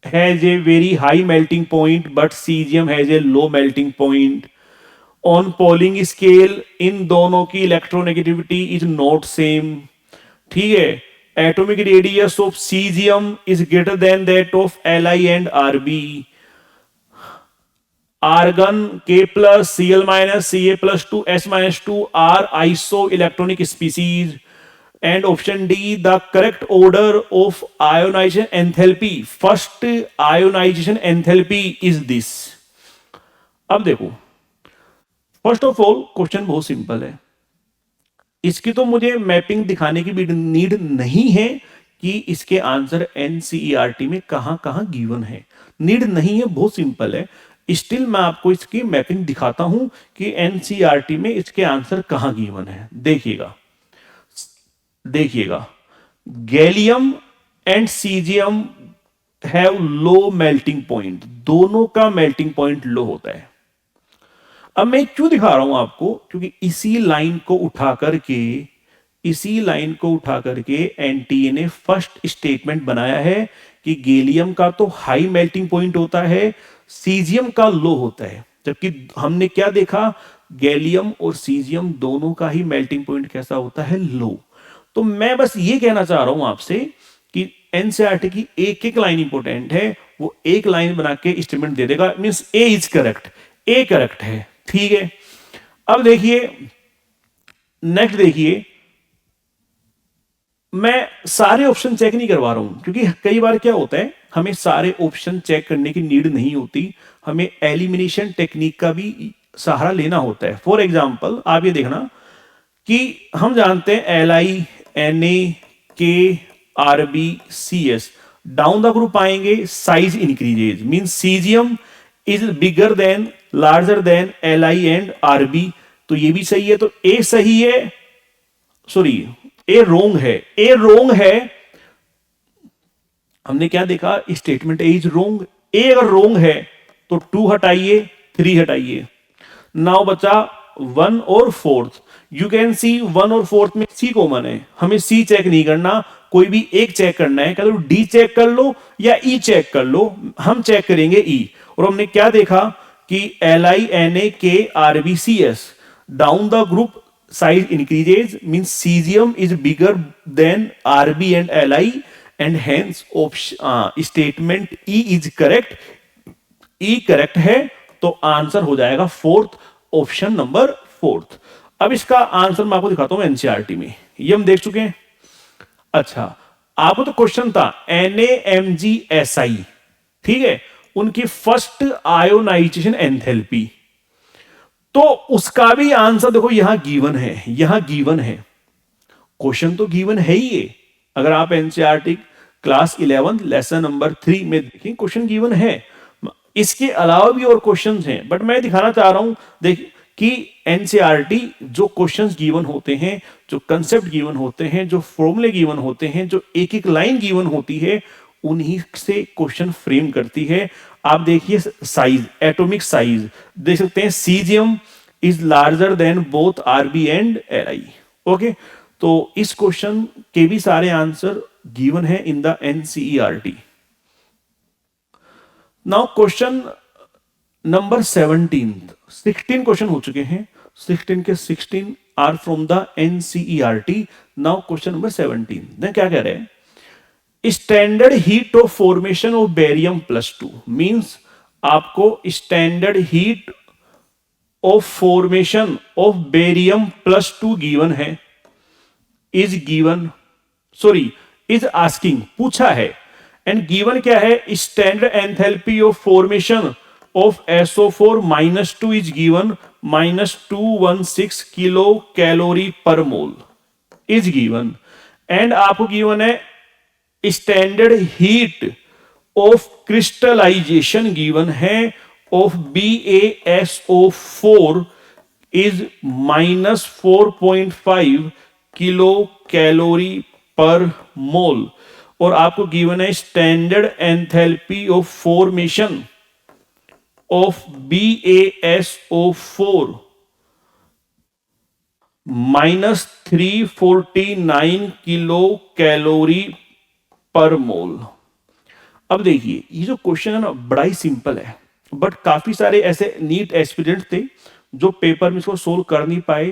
has a very high melting point but caesium has a low melting point. On Pauling scale in दोनों की इलेक्ट्रोनेगेटिविटी इज नॉट सेम. ठीक है. Atomic radius of caesium is greater than that of Li and Rb. Argon K plus Cl minus Ca plus 2 S minus 2 are isoelectronic species. And option D, the correct order of ionization enthalpy, first ionization enthalpy is this. अब देखो, first of all question बहुत simple है. इसकी तो मुझे mapping दिखाने की भी नीड नहीं है कि इसके आंसर एनसीईआरटी में कहां कहां गिवन है. नीड नहीं है, बहुत सिंपल है. स्टिल मैं आपको इसकी मैपिंग दिखाता हूं कि एनसीईआरटी में इसके आंसर कहां गिवन है. देखिएगा gallium and caesium have low melting point. दोनों का मेल्टिंग पॉइंट लो होता है. अब मैं क्यों दिखा रहा हूं आपको? क्योंकि इसी लाइन को उठा करके एनटीए ने फर्स्ट स्टेटमेंट बनाया है कि गैलियम का तो हाई मेल्टिंग पॉइंट होता है, सीजियम का लो होता है. जबकि हमने क्या देखा? गैलियम और सीजियम दोनों का ही मेल्टिंग पॉइंट कैसा होता है? लो. तो मैं बस ये कहना चाह रहा हूं आपसे कि एनसीईआरटी की एक एक लाइन इंपॉर्टेंट है. वो एक लाइन बना के स्टेटमेंट दे देगा, means A is correct, A correct है. ठीक है. अब देखिए नेक्स्ट देखिए, मैं सारे ऑप्शन चेक नहीं करवा रहा हूं क्योंकि कई बार क्या होता है हमें सारे ऑप्शन चेक करने की नीड नहीं होती. हमें एलिमिनेशन टेक्निक का भी सहारा लेना होता है. फॉर एग्जाम्पल आप ये देखना कि हम जानते हैं Li, Na, K, Rb, Cs. Down the group आएंगे size increases, mean caesium is bigger than, larger than Li and Rb, तो ये भी सही है, तो ए सही है, सॉरी ए रोंग है, ए रोंग है। हमने क्या देखा, स्टेटमेंट ए इज रोंग, ए अगर रोंग है तो 2 हटाइए, 3 हटाइए, नाउ बचा 1 और 4th। यू कैन सी 1 और 4th में सी कॉमन है, हमें सी चेक नहीं करना, कोई भी एक चेक करना है, कह डी चेक कर लो या ई चेक कर लो, हम चेक करेंगे ई। और हमने क्या देखा कि LiNaKRbCs down the group size increases means cesium is bigger than Rb and Li and hence statement E is correct। E correct है तो आंसर हो जाएगा 4th, ऑप्शन नंबर 4th। अब इसका आंसर मैं आपको दिखाता हूं एनसीईआरटी में, ये हम देख चुके हैं। अच्छा, आपको तो क्वेश्चन था NaMgSi, ठीक है, उनकी फर्स्ट आयोनाइजेशन एंथैल्पी, तो उसका भी आंसर देखो यहां गिवन है, यहां गिवन है, क्वेश्चन तो गिवन है ही ये। अगर आप एनसीईआरटी क्लास 11 लेसन नंबर 3 में देखें, क्वेश्चन गिवन है। इसके अलावा भी और क्वेश्चंस हैं, बट मैं दिखाना चाह रहा हूं देख कि एनसीईआरटी जो क्वेश्चंस गिवन होते हैं, जो कंसेप्ट गिवन होते हैं, जो फॉर्मूले गिवन होते हैं, जो एक एक लाइन गिवन होती है, उन्हीं से क्वेश्चन फ्रेम करती है। आप देखिए साइज, एटॉमिक साइज देख सकते हैं, caesium is larger than both RB and Li। Okay, तो इस क्वेश्चन के भी सारे आंसर गिवन है in the NCERT. Now question number 16 question हो चुके हैं, 16 के 16 are from the NCERT. Now question number 17 क्या कह रहे हैं, standard heat of formation of barium +2 means आपको standard heat of formation of barium +2 given है, is given, sorry is asking, पूछा है, एंड गिवन क्या है, standard enthalpy of formation of SO4 -2 is given -216 kilo calorie per mole is given, and आपको given है standard heat of crystallisation given है of BaSO4 is -4.5 kilo calorie per mole, और आपको given है standard enthalpy of formation of BaSO4 -349 kilo calorie per mole. अब देखिए ये जो क्वेश्चन है ना बड़ा ही सिंपल है, बट काफी सारे ऐसे नीट एस्पिरेंट्स थे जो पेपर में इसको सोल्व कर नहीं पाए,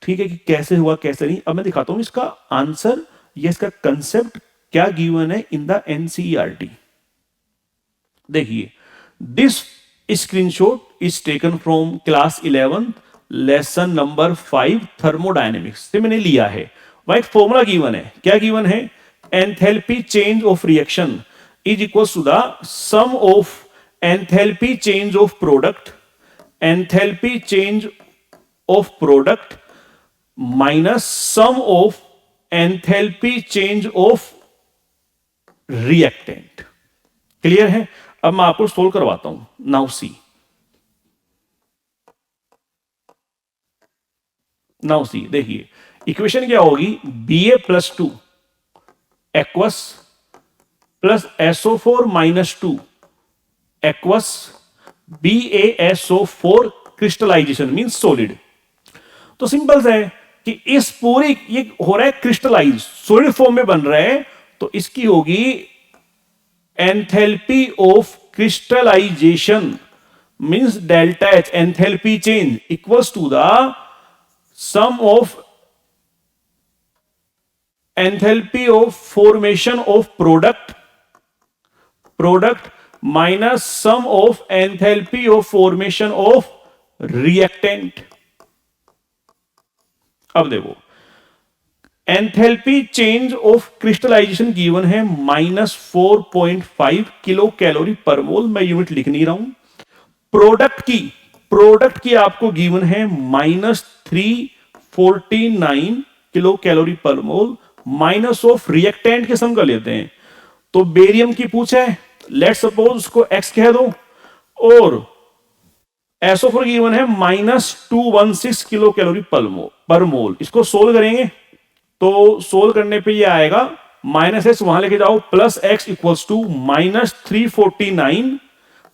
ठीक है, कि कैसे हुआ कैसे नहीं। अब मैं दिखाता हूं इसका आंसर या इसका कंसेप्ट क्या गिवन है इन द एनसीईआरटी। देखिए, this screenshot is taken from class 11 lesson number 5 thermodynamics से मैंने लिया है। वहां एक फॉर्मूला गिवन है, क्या गिवन है, enthalpy change of reaction is equal to the sum of enthalpy change of product, enthalpy change of product minus sum of enthalpy change of reactant. Clear है? अब मैं आपको सोल्व करवाता हूं। नाउ सी, देखिए इक्वेशन क्या होगी, Ba+2 aqueous plus SO4 -2 aqueous BaSO4 crystallisation means solid. तो सिंपल है कि इस पूरी ये हो रहा है क्रिस्टलाइज, सॉलिड फॉर्म में बन रहा है, तो इसकी होगी enthalpy of crystallisation means delta H, enthalpy change equals to the sum of enthalpy of formation of product minus sum of enthalpy of formation of reactant. अब देखो enthalpy change of crystallisation given है -4.5 kilo calorie per मोल, मैं unit लिख नहीं रहा हूं। Product की आपको गिवन है -349 kilo calorie per mole, minus of reactant के सम कर लेते हैं। तो बेरियम की पूछा है, लेट सपोज उसको X कह दो, और SO4 गिवन है -216 किलो कैलोरी पर मोल। इसको सोल्व करेंगे तो सोल्व करने पे ये आएगा -x वहां लेके जाओ +x equals to -349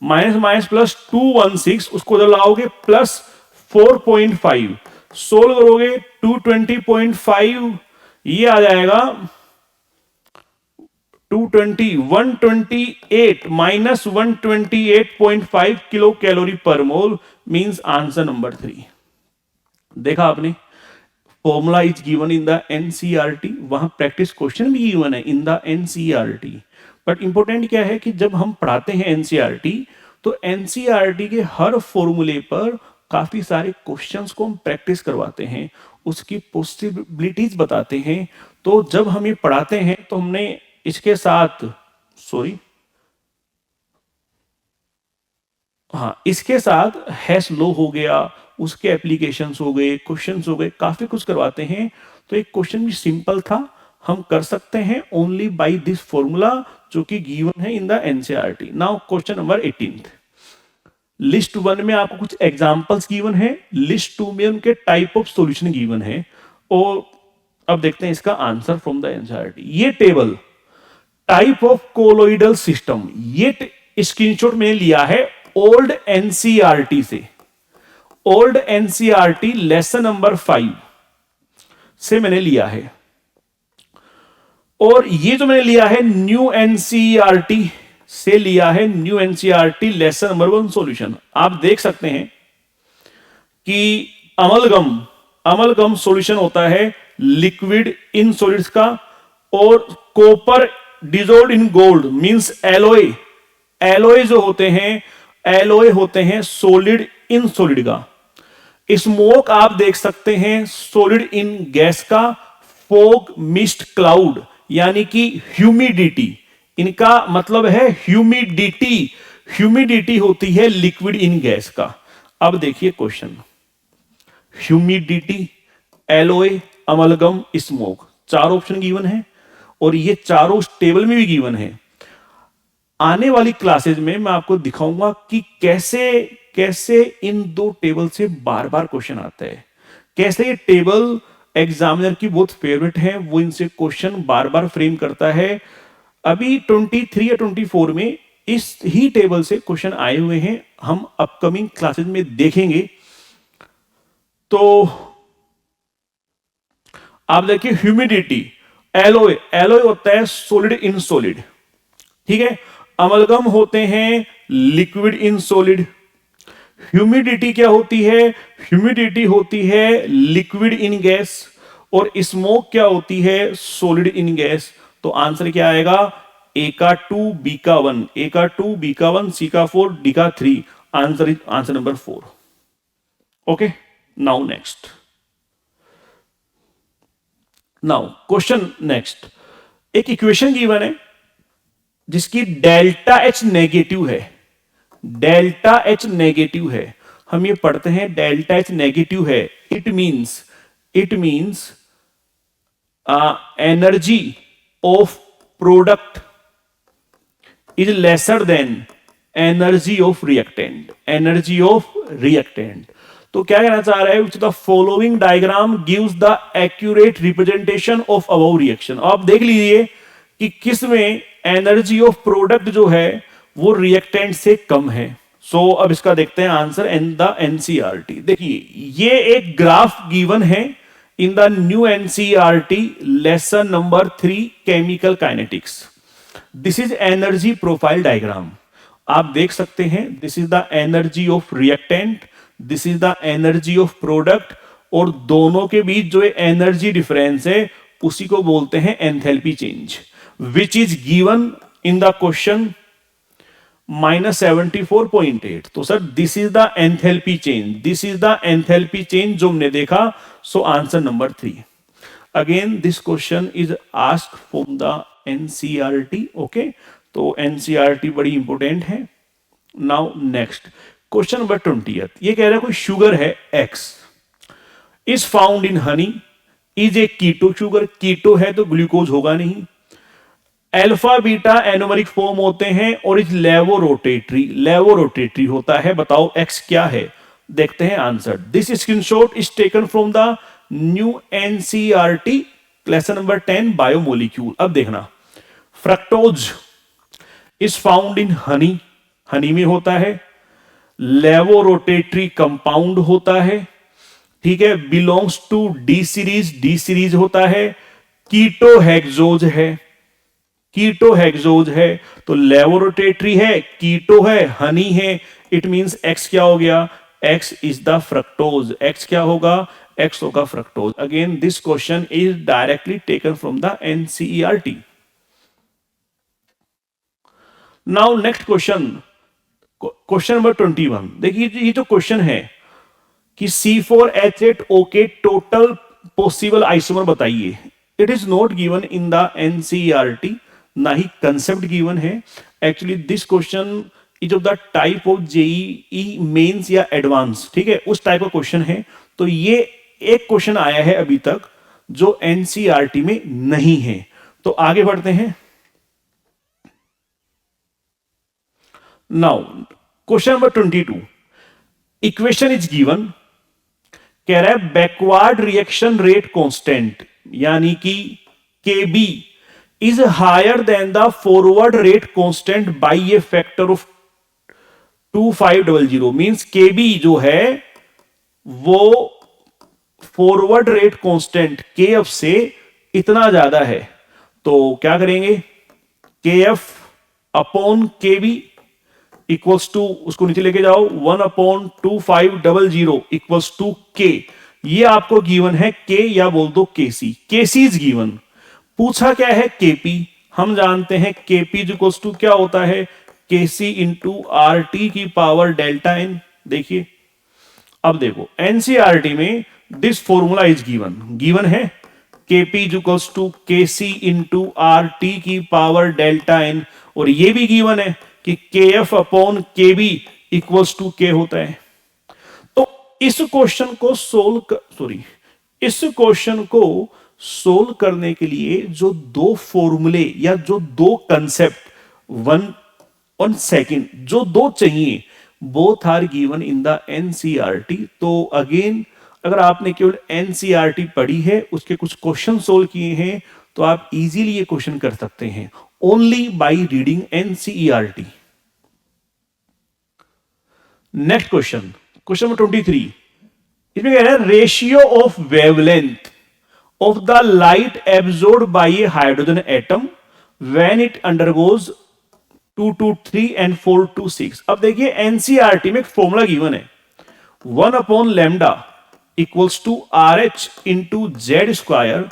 minus minus +216 उसको उधर लाओगे +4.5 सोल्व करोगे 220.5 ये आ जाएगा 128 -128.5 किलो कैलोरी पर मोल मींस आंसर नंबर 3। देखा आपने, formula is given in the NCERT, वहां प्रैक्टिस क्वेश्चन भी गिवन है in the NCERT. But important क्या है कि जब हम पढ़ाते हैं एनसीईआरटी तो एनसीईआरटी के हर फॉर्मूले पर काफी सारे क्वेश्चंस को हम प्रैक्टिस करवाते हैं, उसकी पॉसिबिलिटीज बताते हैं। तो जब हम ये पढ़ाते हैं तो हमने इसके साथ इसके साथ हैश लो हो गया, उसके एप्लीकेशंस हो गए, क्वेश्चंस हो गए, काफी कुछ करवाते हैं। तो एक क्वेश्चन भी सिंपल था, हम कर सकते हैं ओनली बाय दिस फॉर्मूला जो कि गिवन है in the NCERT. Now question number 18, list 1 में आपको कुछ एग्जांपल्स गिवन है, लिस्ट 2 में उनके टाइप ऑफ सॉल्यूशन गिवन है, और अब देखते हैं इसका आंसर फ्रॉम द एनसीईआरटी। ये table type of colloidal system, ये स्क्रीनशॉट मैंने लिया है ओल्ड एनसीईआरटी से, ओल्ड एनसीईआरटी लेसन नंबर 5 से मैंने लिया है, और ये जो मैंने लिया है न्यू एनसीईआरटी से लिया है, new NCERT lesson number 1 solution. आप देख सकते हैं कि अमलगम सॉल्यूशन होता है लिक्विड इन सॉलिड्स का, और copper dissolve in gold means alloy, alloy जो होते हैं एलोय होते हैं सॉलिड इन सॉलिड का। स्मोक आप देख सकते हैं सॉलिड इन गैस का, फॉग मिस्ट क्लाउड यानी कि ह्यूमिडिटी, इनका मतलब है ह्यूमिडिटी, ह्यूमिडिटी होती है लिक्विड इन गैस का। अब देखिए question, humidity, alloy, amalgam, smoke, 4 option given है और ये चारों टेबल में भी गिवन है। आने वाली क्लासेज में मैं आपको दिखाऊंगा कि कैसे इन 2 टेबल से बार बार क्वेश्चन आता है, कैसे ये टेबल एग्जामिनर की बहुत फेवरेट है, वो इनसे क्वेश्चन बार बार फ्रेम करता है। अभी 23 या 24 में इस ही टेबल से क्वेश्चन आए हुए हैं, हम अपकमिंग क्लासेज में देखेंगे। तो आप देखिए ह्यूमिडिटी, एलोय, एलोय होता है सॉलिड इन सॉलिड, ठीक है, अमलगम होते हैं लिक्विड इन सॉलिड, ह्यूमिडिटी क्या होती है, ह्यूमिडिटी होती है लिक्विड इन गैस, और स्मोक क्या होती है सॉलिड इन गैस। तो आंसर क्या आएगा, ए का 2 बी का 1, ए का 2 बी का 1 सी का 4 डी का 3, answer number 4। Okay, now next, now question next, एक इक्वेशन गिवन है जिसकी डेल्टा एच नेगेटिव है, डेल्टा एच नेगेटिव है, हम ये पढ़ते हैं डेल्टा एच नेगेटिव है, it means energy of product is lesser than energy of reactant, energy of reactant. तो क्या कहना चाह रहा है, which the following diagram gives the accurate representation of above reaction. आप देख लीजिए कि किस में एनर्जी ऑफ प्रोडक्ट जो है वो रिएक्टेंट से कम है। सो अब इसका देखते हैं आंसर इन द एनसीईआरटी। देखिए ये एक ग्राफ गिवन है in the new NCERT lesson number 3 chemical kinetics. This is energy profile diagram, आप देख सकते हैं this is the energy of reactant, this is the energy of product, और दोनों के बीच जो एनर्जी डिफरेंस है उसी को बोलते हैं enthalpy change, which is given in the question -74.8। तो sir this is the enthalpy change, this is the enthalpy change जो हमने देखा। So answer number 3। Again this question is asked from the NCERT. Okay, तो NCERT बड़ी important है। Now next question number 20, ये कह रहा है कोई शुगर है X is found in honey, is a keto sugar, keto है तो ग्लूकोज होगा नहीं, अल्फा बीटा एनोमरिक फॉर्म होते हैं और इज लेवोरोटेटरी, लेवोरोटेटरी होता है। बताओ X क्या है, देखते हैं answer. This screenshot is taken from the new NCERT lesson number 10 biomolecule. अब देखना, fructose is found in honey, honey में होता है। लेवोरोटेटरी कंपाउंड होता है, ठीक है। Belongs to D series, D series होता है। कीटोहेक्सोज है, कीटोहेक्सोज है, तो लेवोरोटेटरी है, कीटो है, हनी है। इट मींस एक्स क्या हो गया, X is the fructose. X क्या होगा, एक्स होगा fructose. Again this question is directly taken from the NCERT. Now next question, question number 21। देखिए ये जो क्वेश्चन है कि C4H8O टोटल पॉसिबल आइसोमर बताइए। It is not given in the NCERT, ना ही कंसेप्ट गिवन है। Actually this question is of the type of JEE mains या एडवांस, ठीक है, उस टाइप का क्वेश्चन है। तो ये एक क्वेश्चन आया है अभी तक जो एनसीईआरटी में नहीं है। तो आगे बढ़ते हैं। Now question number 22, equation is given, कह रहा है बैकवर्ड रिएक्शन रेट कांस्टेंट यानी कि KB is higher than the forward rate constant by a factor of 2500। Means KB जो है वो फॉरवर्ड रेट कांस्टेंट KF से इतना ज्यादा है। तो क्या करेंगे, KF upon KB equals to, उसको नीचे लेके जाओ, 1/2500 इक्वल्स टू K। ये आपको गिवन है K या बोल दो KC। KC इज गिवन, पूछा क्या है KP। हम जानते हैं KP इक्वल्स टू क्या होता है, KC इंटू RT की पावर डेल्टा N। देखिए अब देखो एनसीईआरटी में this formula is given, given है KP equals to KC into RT की पावर डेल्टा N। और ये भी गिवन है कि KF upon KB equals to K होता है। तो इस क्वेश्चन को इस क्वेश्चन को सोल्व करने के लिए जो दो फॉर्मूले या जो दो कंसेप्ट, वन और सेकंड, जो दो चाहिए, both are given in the NCERT. तो अगेन अगर आपने केवल एनसीईआरटी पढ़ी है, उसके कुछ क्वेश्चन सोल्व किए हैं, तो आप इजीली ये क्वेश्चन कर सकते हैं only by reading NCERT. Next question, question number 23। इसमें कह रहा है ratio of wavelength of the light absorbed bye A hydrogen atom when it undergoes 2 to 3 and 4 to 6। अब देखिए एनसीईआरटी में एक फॉर्मूला गिवन है, 1/λ equals to RH into Z square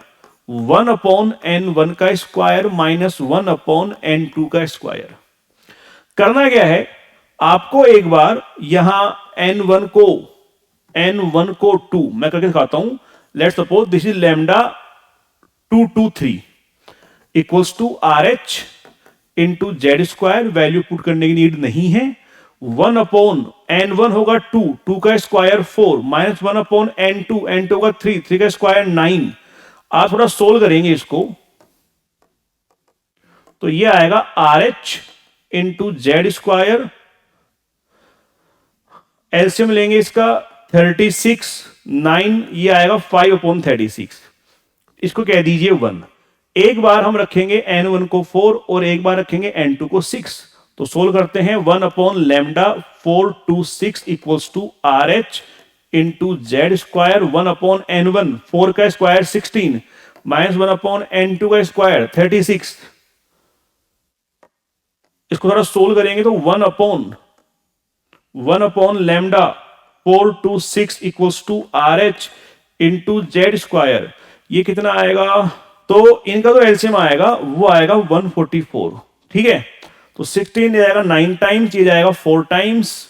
1/n1 का स्क्वायर माइनस 1/n2 का स्क्वायर। करना क्या है, आपको एक बार यहां n1 को 2 मैं करके दिखाता हूं। Let's suppose this is lambda 2 to 3 equals to RH into Z square. Value put करने की नीड नहीं है। 1/n1 होगा 2 का स्क्वायर 4 माइनस 1/n2 होगा 3 का स्क्वायर 9। आप थोड़ा सोल्व करेंगे इसको तो ये आएगा RH into Z square, LCM लेंगे इसका 36 9, ये आएगा 5/36। इसको कह दीजिए 1। एक बार हम रखेंगे n1 को 4 और एक बार रखेंगे n2 को 6। तो सोल्व करते हैं, 1/λ 4 to 6 equals to RH into Z square 1/n1 4 का स्क्वायर 16 माइनस 1/n2 का स्क्वायर 36। इसको थोड़ा सोल्व करेंगे तो 1/λ 4 to 6 equals to RH into Z square. ये कितना आएगा, तो इनका तो एलसीएम आएगा वो आएगा 144, ठीक है। तो 16 जाएगा 9 टाइम्स, ये जाएगा 4 टाइम्स,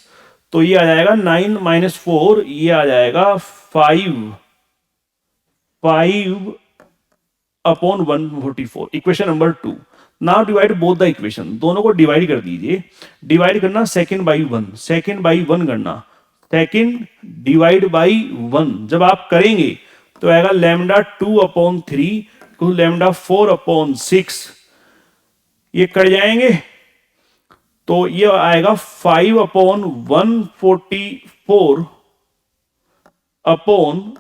तो ये आ जाएगा 9 माइनस 4, ये आ जाएगा 5/144। Equation number 2। Now divide both the equation, दोनों को डिवाइड कर दीजिए। डिवाइड करना सेकंड बाई 1 करना, सेकंड डिवाइड बाई 1 जब आप करेंगे तो आएगा लैम्डा 2/3 लैम्डा 4/6। ये कट जाएंगे तो ये आएगा 5/144 अपॉन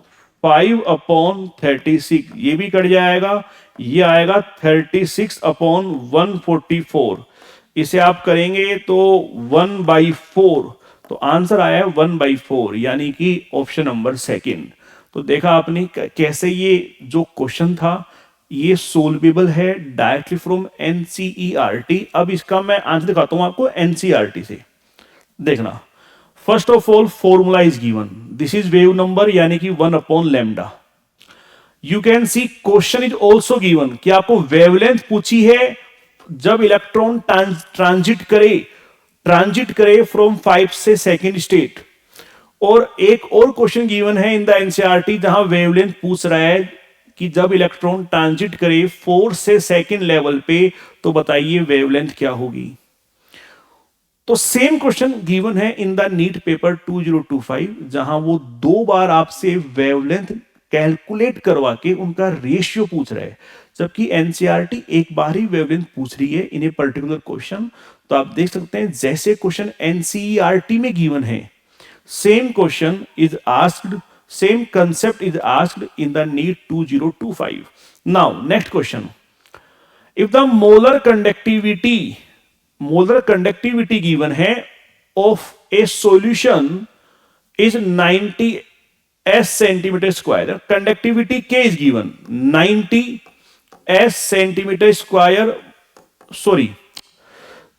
5/36, ये भी कट जाएगा, ये आएगा 36/144। इसे आप करेंगे तो 1/4, तो आंसर आया 1/4, यानी कि ऑप्शन नंबर सेकंड। तो देखा आपने कैसे ये जो क्वेश्चन था ये सोल्वेबल है डायरेक्टली फ्रॉम एनसीईआरटी। अब इसका मैं आंसर दिखाता हूं आपको एनसीईआरटी से। देखना, first of all formula is given, this is wave number यानी कि 1/λ। You can see question is also given कि आपको वेवलेंथ पूछी है जब इलेक्ट्रॉन ट्रांजिट करे फ्रॉम 5 से सेकंड स्टेट। और एक और क्वेश्चन गिवन है इन द एनसीईआरटी जहां वेवलेंथ पूछ रहा है कि जब इलेक्ट्रॉन ट्रांजिट करे 4 से सेकंड लेवल पे, तो बताइए वेवलेंथ क्या होगी। तो सेम क्वेश्चन गिवन है इन द नीट पेपर 2025, जहां वो 2 बार आपसे वेवलेंथ कैलकुलेट करवा के उनका रेशियो पूछ रहा है, जबकि एनसीईआरटी एक बार ही वेवलेंथ पूछ रही है इन ए पर्टिकुलर क्वेश्चन। तो आप देख सकते हैं जैसे क्वेश्चन एनसीईआरटी में गिवन है, same question is asked, same concept is asked in the NEET 2025। Now next question, if the molar conductivity given है of a solution is 90 S centimetre square, conductivity के is given 90 S centimetre square, sorry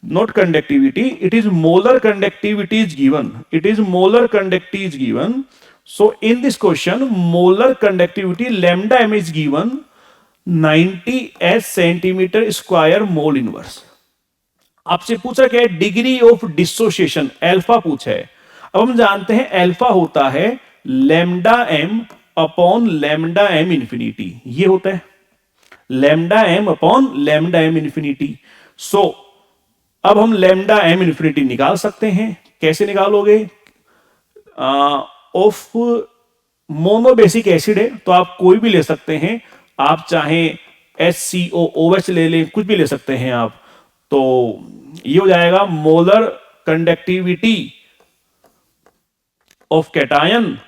not conductivity, it is molar conductivity is given, it is molar conductivity is given. So in this question molar conductivity lambda m is given 90 S centimetre square mole inverse. आपसे पूछा क्या है, degree of dissociation alpha पूछा है। अब हम जानते हैं अल्फा होता है lambda M upon lambda M infinity, ये होता है lambda M upon lambda M infinity. So अब हम लैम्डा एम इंफिनिटी निकाल सकते हैं, कैसे निकालोगे, ऑफ मोनोबेसिक एसिड है तो आप कोई भी ले सकते हैं, आप चाहें HCOOH ले लें, कुछ भी ले सकते हैं आप। तो ये हो जाएगा molar conductivity of cation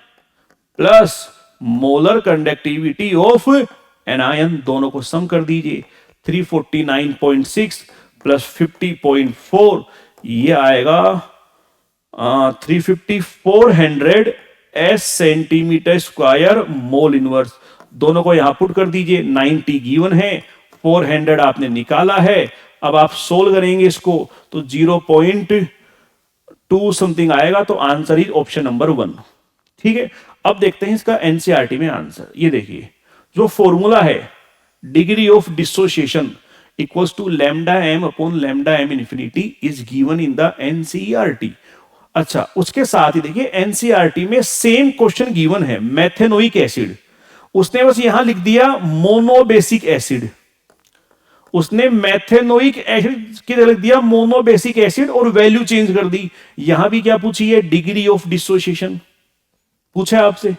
plus molar conductivity of anion, दोनों को सम कर दीजिए, 349.6 प्लस 50.4, ये आएगा 350 S centimetre square mole inverse. दोनों को यहां पुट कर दीजिए, 90 गिवन है, 400 आपने निकाला है। अब आप सोल्व करेंगे इसको तो 0.2 समथिंग आएगा, तो आंसर इज ऑप्शन नंबर 1। ठीक है, अब देखते हैं इसका एनसीईआरटी में आंसर। ये देखिए जो फॉर्मूला है, degree of dissociation equals to lambda M upon lambda M infinity is given in the NCERT. अच्छा, उसके साथ ही देखिए एनसीईआरटी में सेम क्वेश्चन गिवन है मेथेनोइक एसिड, उसने बस यहां लिख दिया मोनोबेसिक एसिड, उसने मेथेनोइक एसिड की लिख दिया मोनोबेसिक एसिड और वैल्यू चेंज कर दी। यहां भी क्या पूछी है, डिग्री ऑफ डिसोसिएशन पूछा है आपसे,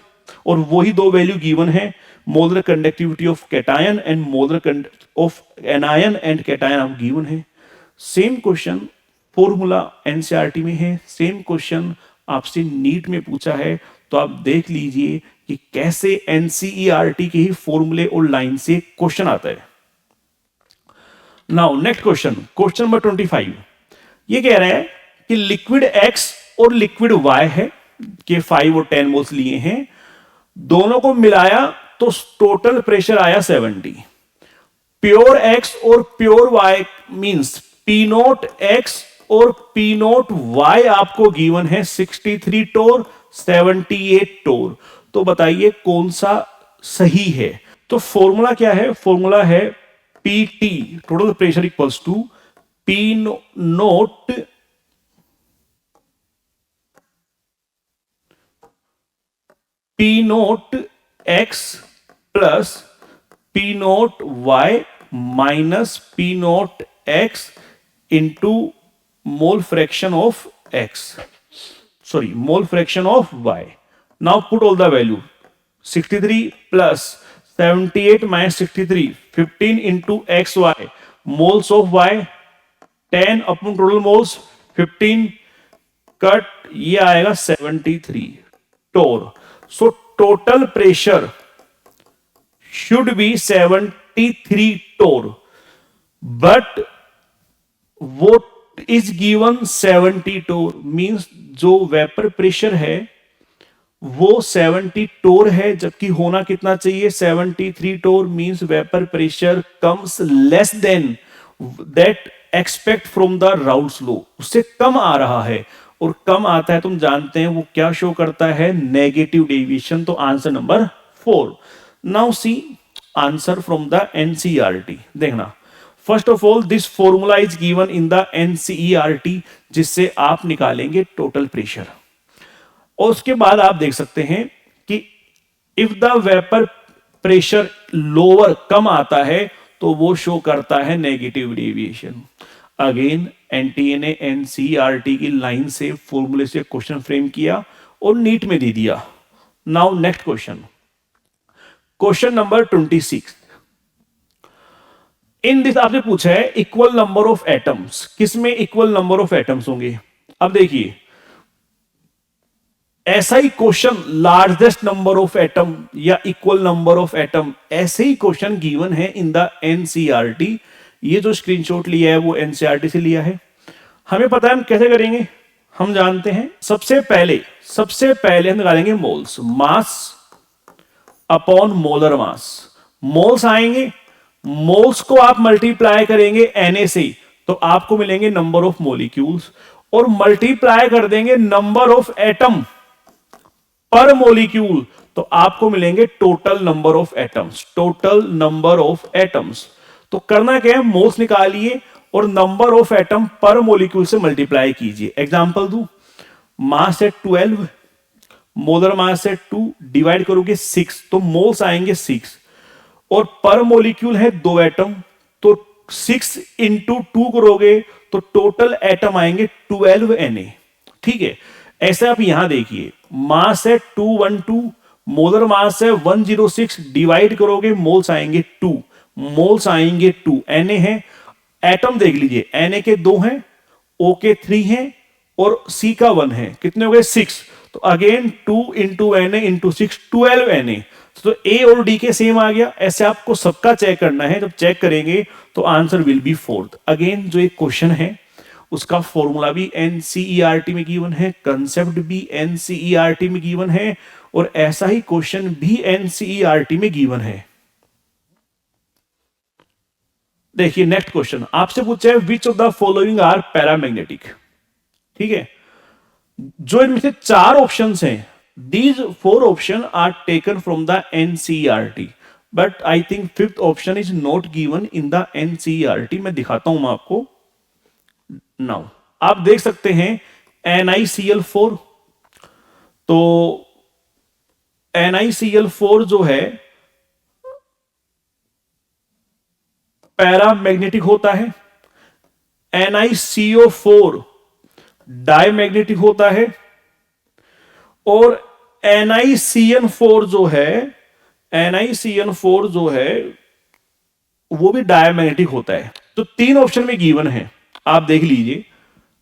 और वही 2 वैल्यू गिवन है, molar conductivity of cation and molar of anion and cation आप गिवन है। सेम क्वेश्चन फॉर्मूला एनसीईआरटी में है, सेम क्वेश्चन आपसे नीट में पूछा है। तो आप देख लीजिए कि कैसे एनसीईआरटी के ही फॉर्मूले और लाइन से क्वेश्चन आता है। Now next question, question number 25, ये कह रहा है कि लिक्विड X और लिक्विड Y है के 5 और 10 मोल्स लिए हैं, दोनों को मिलाया तो टोटल प्रेशर आया 70। प्योर X और pure Y means P0 X और P0 Y आपको गिवन है 63 टोर 78 टोर। तो बताइए कौन सा सही है। तो फॉर्मूला क्या है, फॉर्मूला है PT total pressure equals to P0 X plus P0 Y minus P0 X into mole fraction of X, sorry mole fraction of Y। Now put all the value, 63 plus 78 minus 63, 15 into XY, moles of Y 10 upon total moles 15 cut, ये आएगा 73 torr. So total pressure should be 73 torr, but what is given 70 torr, means जो vapour pressure है वो 70 टोर है, जबकि होना कितना चाहिए 73 torr, means vapour pressure comes less than that expect from the Raoult's law, उससे कम आ रहा है, और कम आता है तुम जानते हैं वो क्या शो करता है, नेगेटिव डेविएशन। तो answer number 4। Now see answer from the NCERT. देखना, first of all this formula is given in the NCERT, जिससे आप निकालेंगे टोटल प्रेशर। और उसके बाद आप देख सकते हैं कि if the vapour pressure lower, कम आता है, तो वो शो करता है नेगेटिव डेविएशन। अगेन एनटीए ने एनसीईआरटी की लाइन से फॉर्मूले से क्वेश्चन फ्रेम किया और नीट में दे दिया। Now next question, question number 26। In this आपसे पूछा है इक्वल नंबर ऑफ एटम्स, किसमें इक्वल नंबर ऑफ एटम्स होंगे। अब देखिए ऐसा ही question largest number of atom या इक्वल नंबर ऑफ एटम, ऐसे ही क्वेश्चन गिवन है इन द एनसीईआरटी। ये जो स्क्रीनशॉट लिया है वो एनसीईआरटी से लिया है। हमें पता है हम कैसे करेंगे, हम जानते हैं सबसे पहले हम निकालेंगे moles, mass upon molar mass. Moles आएंगे, मोल्स को आप मल्टीप्लाई करेंगे Na से, तो आपको मिलेंगे नंबर ऑफ मोलिक्यूल्स, और मल्टीप्लाई कर देंगे नंबर ऑफ एटम पर मोलिक्यूल, तो आपको मिलेंगे total number of atoms, total number of atoms. तो करना क्या है, मोल्स निकालिए और नंबर ऑफ एटम पर मोलिक्यूल से मल्टीप्लाई कीजिए। एग्जांपल दूं, मास है 12, मोलर मास है 2, डिवाइड करोगे 6, तो मोल्स आएंगे 6, और पर मोलिक्यूल है 2 एटम, तो 6 इंटू 2 करोगे तो टोटल एटम आएंगे 12 Na। ठीक है, ऐसे आप यहां देखिए, मास है 212, मोलर मास है 106, डिवाइड करोगे मोल्स आएंगे 2, मोल्स आएंगे 2, Na है, एटम देख लीजिए, Na के 2 हैं, O के 3 हैं और C का 1 है, कितने हो गए 6, तो again 2 into Na into 6, 12 Na। तो A और D के सेम आ गया। ऐसे आपको सबका चेक करना है, जब चेक करेंगे तो आंसर विल बी 4। अगेन जो एक क्वेश्चन है उसका फॉर्मूला भी एनसीईआरटी में गिवन है, कंसेप्ट भी एनसीईआरटी में गिवन है, और ऐसा ही क्वेश्चन भी एनसीईआरटी में गिवन है। देखिए नेक्स्ट क्वेश्चन आपसे पूछा है which of the following are paramagnetic. ठीक है, जो इनमें से 4 ऑप्शंस हैं, these 4 option are taken from the NCERT, but I think 5th option is not given in the NCERT. मैं दिखाता हूं आपको। नाउ आप देख सकते हैं NiCl4, तो NiCl4 जो है पैरामैग्नेटिक होता है, NiCO4 डायमैग्नेटिक होता है, और NiCN4 जो है वो भी डायमैग्नेटिक होता है। तो 3 ऑप्शन में गिवन है, आप देख लीजिए,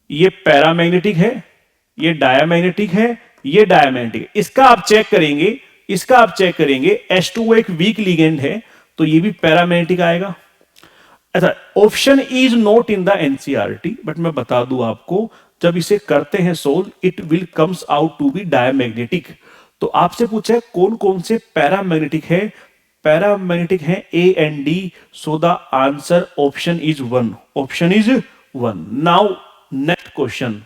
ये पैरामैग्नेटिक है, ये डायमैग्नेटिक है, ये डायमैग्नेटिक है। इसका आप चेक करेंगे, H2O एक वीक लिगेंड है, तो ये भी पैरामैग्नेटिक आएगा। अच्छा, option is not in the NCERT, but मैं बता दूं आपको, जब इसे करते हैं solve, it will comes out to be diamagnetic. तो आपसे पूछा है कौन कौन से पैरामैग्नेटिक है, पैरामैग्नेटिक है A and D, so the answer option is 1, option is 1। Now next question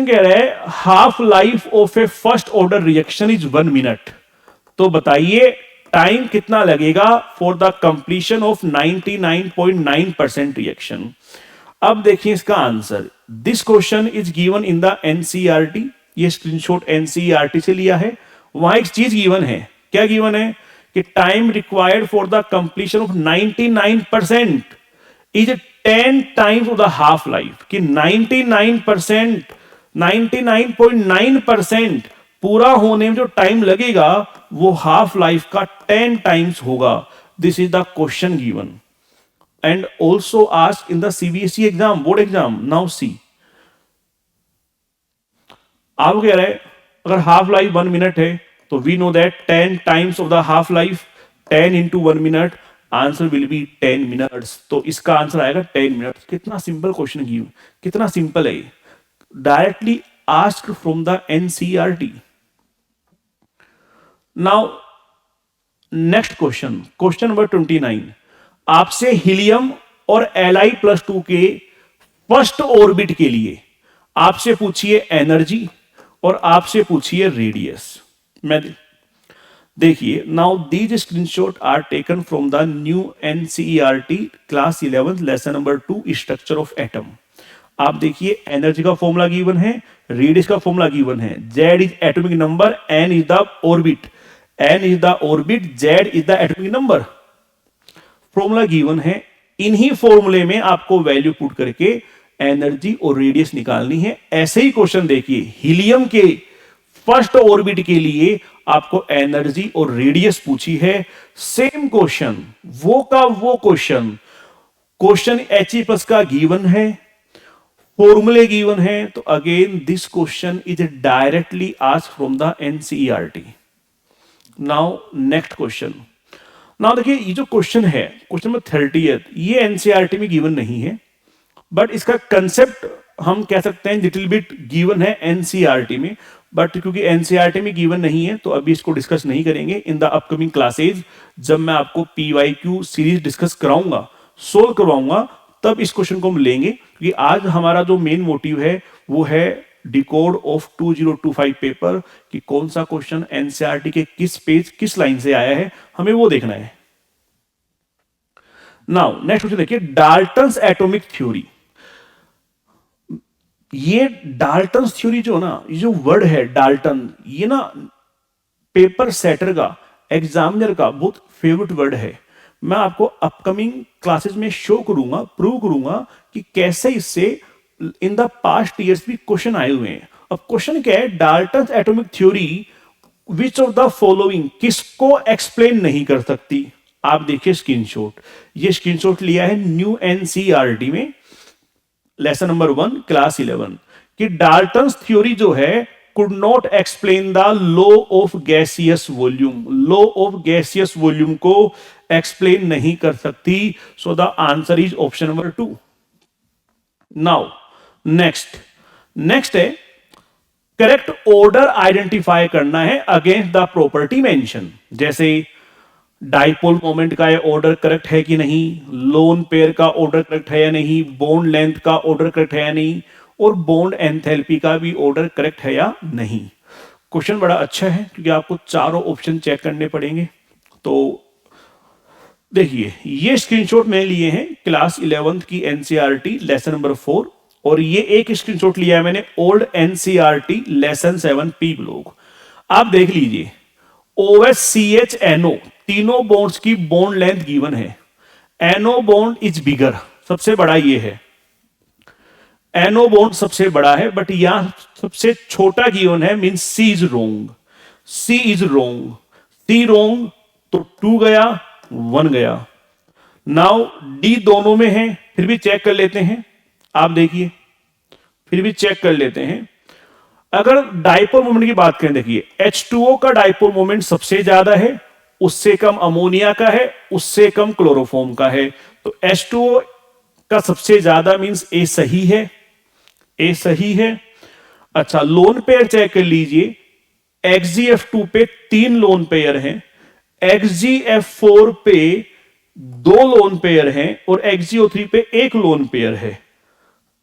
कह रहा है half life of A first order reaction is 1 minute. तो बताइए टाइम कितना लगेगा for the completion of 99.9% reaction. अब देखिए इसका answer, this question is given in the NCERT, ये स्क्रीनशॉट एनसीईआरटी से लिया है। वहां एक चीज गिवन है, क्या गिवन है कि time required for the completion of 99% is 10 times of the half life, कि 99.9% पूरा होने में जो टाइम लगेगा वो हाफ लाइफ का 10 टाइम्स होगा। This is the question given and also asked in the CBSE exam, board exam. Now see, आप कह रहे हैं अगर हाफ लाइफ 1 मिनट है तो we know that 10 times of the half life, 10 into 1 minute, answer will be 10 minutes. तो इसका answer आएगा 10 मिनट्स। कितना सिंपल क्वेश्चन गिव, कितना सिंपल है, directly asked from the NCERT. Now next question, question number 29, आपसे helium और Li+2 के first orbit के लिए आपसे पूछिए एनर्जी और आपसे पूछिए रेडियस। मैं देखिए, now these screenshot are taken from the new NCERT class 11 lesson number 2 structure of atom. आप देखिए, एनर्जी का फॉर्मूला गिवन है, रेडियस का फॉर्मूला गिवन है, Z is atomic number, N is the orbit, N is the orbit, Z is the atomic number. Formula given है, इन्हीं फॉर्मूले में आपको वैल्यू पुट करके एनर्जी और रेडियस निकालनी है। ऐसे ही क्वेश्चन देखिए, हीलियम के फर्स्ट ऑर्बिट के लिए आपको एनर्जी और रेडियस पूछी है। सेम क्वेश्चन, वो का वो क्वेश्चन, क्वेश्चन He+ का गिवन है, फॉर्मूले गिवन है। तो again this question is directly asked from the NCERT. Now next question. Now देखिए, ये जो क्वेश्चन है, क्वेश्चन नंबर 30, ये एनसीईआरटी में गिवन नहीं है, बट इसका कंसेप्ट हम कह सकते हैं लिटिल बिट गिवन है एनसीईआरटी में, बट क्योंकि एनसीईआरटी में गिवन नहीं है तो अभी इसको डिस्कस नहीं करेंगे। इन द अपकमिंग क्लासेज जब मैं आपको पीवाईक्यू सीरीज डिस्कस कराऊंगा, सोल्व करवाऊंगा, तब इस क्वेश्चन को हम लेंगे, क्योंकि आज हमारा जो मेन मोटिव है वो है डिकोड ऑफ 2025 पेपर कि कौन सा क्वेश्चन एनसीईआरटी के किस पेज किस लाइन से आया है, हमें वो देखना है। नाउ नेक्स्ट क्वेश्चन देखिए, डाल्टन्स एटॉमिक थ्योरी। ये डाल्टन्स थ्योरी जो ना, ये जो वर्ड है डाल्टन, ये ना पेपर सेटर का, एग्जामिनर का बहुत फेवरेट वर्ड है। मैं आपको अपकमिंग क्लासेस में शो करूंगा, प्रूव करूंगा कि कैसे इससे इन द पास्ट ईयर्स भी क्वेश्चन आए हुए हैं। अब क्वेश्चन क्या है, Dalton's atomic theory which of the following किसको एक्सप्लेन नहीं कर सकती। आप देखिए स्क्रीनशॉट, ये स्क्रीनशॉट लिया है न्यू एनसीईआरटी में लेसन नंबर 1 क्लास 11 कि डाल्टन्स थ्योरी जो है could not explain the law of gaseous volume, law of gaseous volume को एक्सप्लेन नहीं कर सकती। सो the answer is option number 2। Now next है करेक्ट ऑर्डर आइडेंटिफाई करना है अगेंस्ट द प्रॉपर्टी मेंशन। जैसे डाइपोल मोमेंट का ऑर्डर करेक्ट है कि नहीं, लोन पेयर का ऑर्डर करेक्ट है या नहीं, बॉन्ड लेंथ का ऑर्डर करेक्ट है या नहीं, और बॉन्ड एंथैल्पी का भी ऑर्डर करेक्ट है या नहीं। क्वेश्चन बड़ा अच्छा है क्योंकि आपको चारों ऑप्शन चेक करने पड़ेंगे। तो देखिए, ये स्क्रीनशॉट मैंने लिए हैं क्लास 11 की एनसीईआरटी लेसन नंबर 4, और ये एक स्क्रीनशॉट लिया है मैंने old NCERT lesson 7 P block. आप देख लीजिए, OHCHNO तीनों बॉन्ड्स की बॉन्ड लेंथ गिवन है। NO बॉन्ड इज बिगर, सबसे बड़ा ये है, NO बॉन्ड सबसे बड़ा है, बट यहां सबसे छोटा गिवन है, mean C is wrong, C is wrong, C रोंग, तो 2 गया 1 गया। नाउ D दोनों में है, फिर भी चेक कर लेते हैं। आप देखिए, फिर भी चेक कर लेते हैं। अगर डाइपोल मोमेंट की बात करें, देखिए H2O का डाइपोल मोमेंट सबसे ज्यादा है, उससे कम अमोनिया का है, उससे कम क्लोरोफॉर्म का है। तो H2O का सबसे ज्यादा मींस ए सही है, ए सही है। अच्छा, लोन पेयर चेक कर लीजिए, XgF2 पे 3 लोन पेयर हैं, XgF4 पे 2 लोन पेयर हैं, और XgO3 पे 1 लोन पेयर है।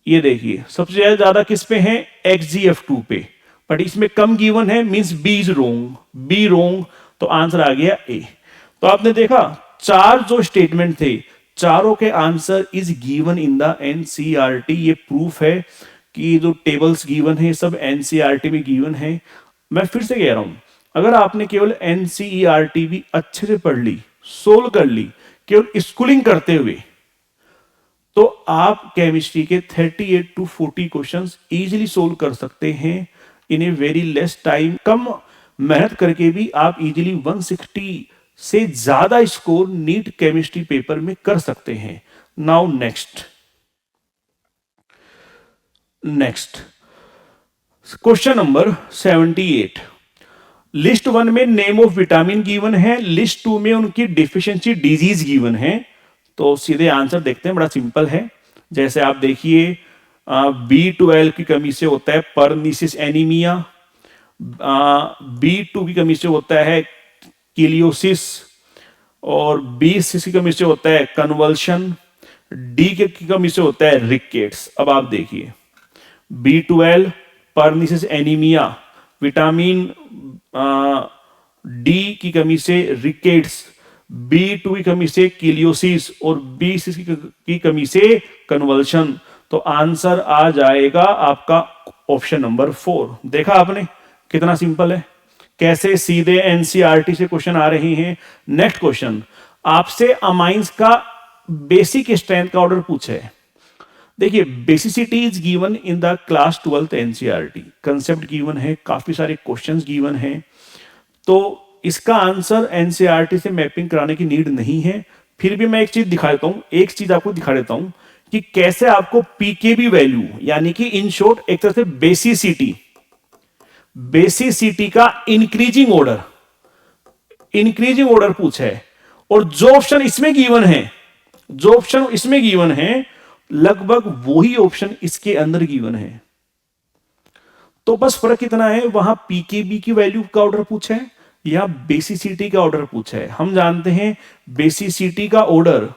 ये देखिए, सबसे ज्यादा किस पे है, XgF2 पे, बट इसमें कम गिवन है, means B is wrong, B wrong, तो आंसर आ गया ए। तो आपने देखा, 4 जो स्टेटमेंट थे, चारों के answer is given in the NCERT. ये प्रूफ है कि जो टेबल्स गिवन है सब एनसीईआरटी में गिवन है। मैं फिर से कह रहा हूं, अगर आपने केवल एनसीईआरटी भी अच्छे से पढ़ ली, सोल्व कर ली, केवल स्कूलिंग करते हुए, तो आप केमिस्ट्री के 38 to 40 क्वेश्चंस इजीली सोल्व कर सकते हैं in a very less time. कम मेहनत करके भी आप इजीली 160 से ज्यादा स्कोर नीट केमिस्ट्री पेपर में कर सकते हैं। Now next question number 78, list 1 में नेम ऑफ विटामिन गिवन है, लिस्ट 2 में उनकी डिफिशियंसी डिजीज गिवन है। तो सीधे आंसर देखते हैं, बड़ा सिंपल है। जैसे आप देखिए B12 की कमी से होता है परनिसिस एनीमिया, B2 की कमी से होता है किलियोसिस, और B6 की कमी से होता है कन्वल्शन, डी की कमी से होता है रिकेट्स। अब आप देखिए B12 परनिसिस एनीमिया, विटामिन डी की कमी से रिकेट्स, B2 की कमी से किलियोसिस और B6 की कमी से कन्वल्शन। तो आंसर आ जाएगा आपका ऑप्शन नंबर 4। देखा आपने कितना सिंपल है, कैसे सीधे एनसीईआरटी से क्वेश्चन आ रहे हैं। नेक्स्ट क्वेश्चन आपसे अमाइंस का बेसिक स्ट्रेंथ का ऑर्डर पूछे है। देखिए basicity is given in the class 12th NCERT, concept given है, काफी सारे क्वेश्चंस गिवन हैं, तो इसका आंसर एनसीईआरटी से मैपिंग कराने की नीड नहीं है। फिर भी मैं एक चीज दिखा देता हूं, एक चीज आपको दिखा देता हूं कि कैसे आपको पीकेबी वैल्यू, यानी कि इन शॉर्ट एक तरह से बेसिसिटी का इंक्रीजिंग ऑर्डर पूछा है। और जो ऑप्शन इसमें गिवन है लगभग वही ऑप्शन इसके अंदर गिवन है। तो बस फर्क इतना है, वहां पीकेबी की वैल्यू का ऑर्डर पूछा है या बेसिसिटी का ऑर्डर पूछा है। हम जानते हैं बेसिसिटी का order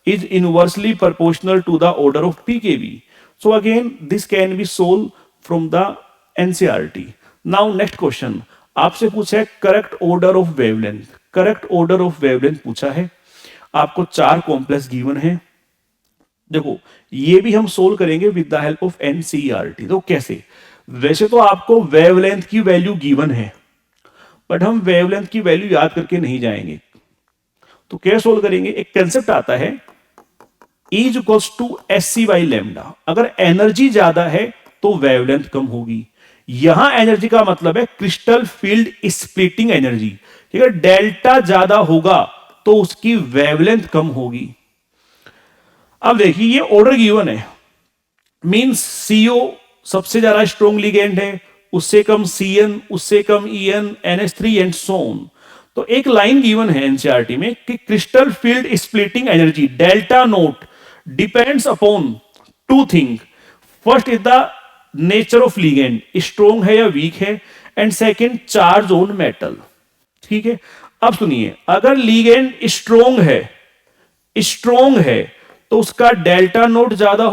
is inversely proportional to the order of pKb. So again this can be solve from the NCERT. Now next question आपसे पूछा है करेक्ट ऑर्डर ऑफ वेवलेंथ पूछा है। आपको 4 कॉम्प्लेक्स गिवन है। देखो ये भी हम सोल्व करेंगे with the help of NCERT. तो कैसे, वैसे तो आपको वेवलेंथ की वैल्यू गिवन है, बट हम वेवलेंथ की वैल्यू याद करके नहीं जाएंगे। तो क्या सोल्व करेंगे, एक कंसेप्ट आता है E is equals to SC by lambda. अगर एनर्जी ज्यादा है तो वेवलेंथ कम होगी। यहां एनर्जी का मतलब है क्रिस्टल फील्ड स्प्लिटिंग एनर्जी। ठीक है, डेल्टा ज्यादा होगा तो उसकी वेवलेंथ कम होगी। अब देखिए ये ऑर्डर गिवन है, मींस CO सबसे ज्यादा स्ट्रॉन्ग लिगेंड है, उससे कम CN, उससे कम EN, NH3 and so on. तो एक लाइन गिवन है एनसीईआरटी में कि crystal field splitting energy delta naught depends upon 2 thing. First is the nature of ligand, strong है या वीक है, and second charge on metal. ठीक है, अब सुनिए, अगर लिगेंड स्ट्रॉन्ग है तो उसका डेल्टा नोट ज्यादा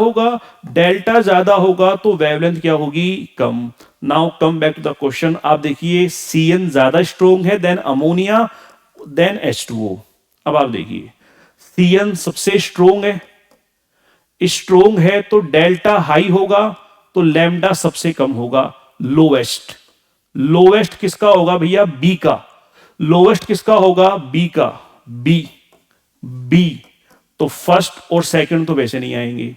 होगा तो वेवलेंथ क्या होगी, कम। Now come back to the question. आप देखिए CN ज्यादा स्ट्रॉन्ग है देन अमोनिया देन H2O। अब आप देखिए CN सबसे स्ट्रॉन्ग है तो डेल्टा हाई होगा, तो लैम्डा सबसे कम होगा, लोवेस्ट किसका होगा भैया, बी का। लोवेस्ट किसका होगा, बी का, बी। तो फर्स्ट और सेकंड तो वैसे नहीं आएंगे।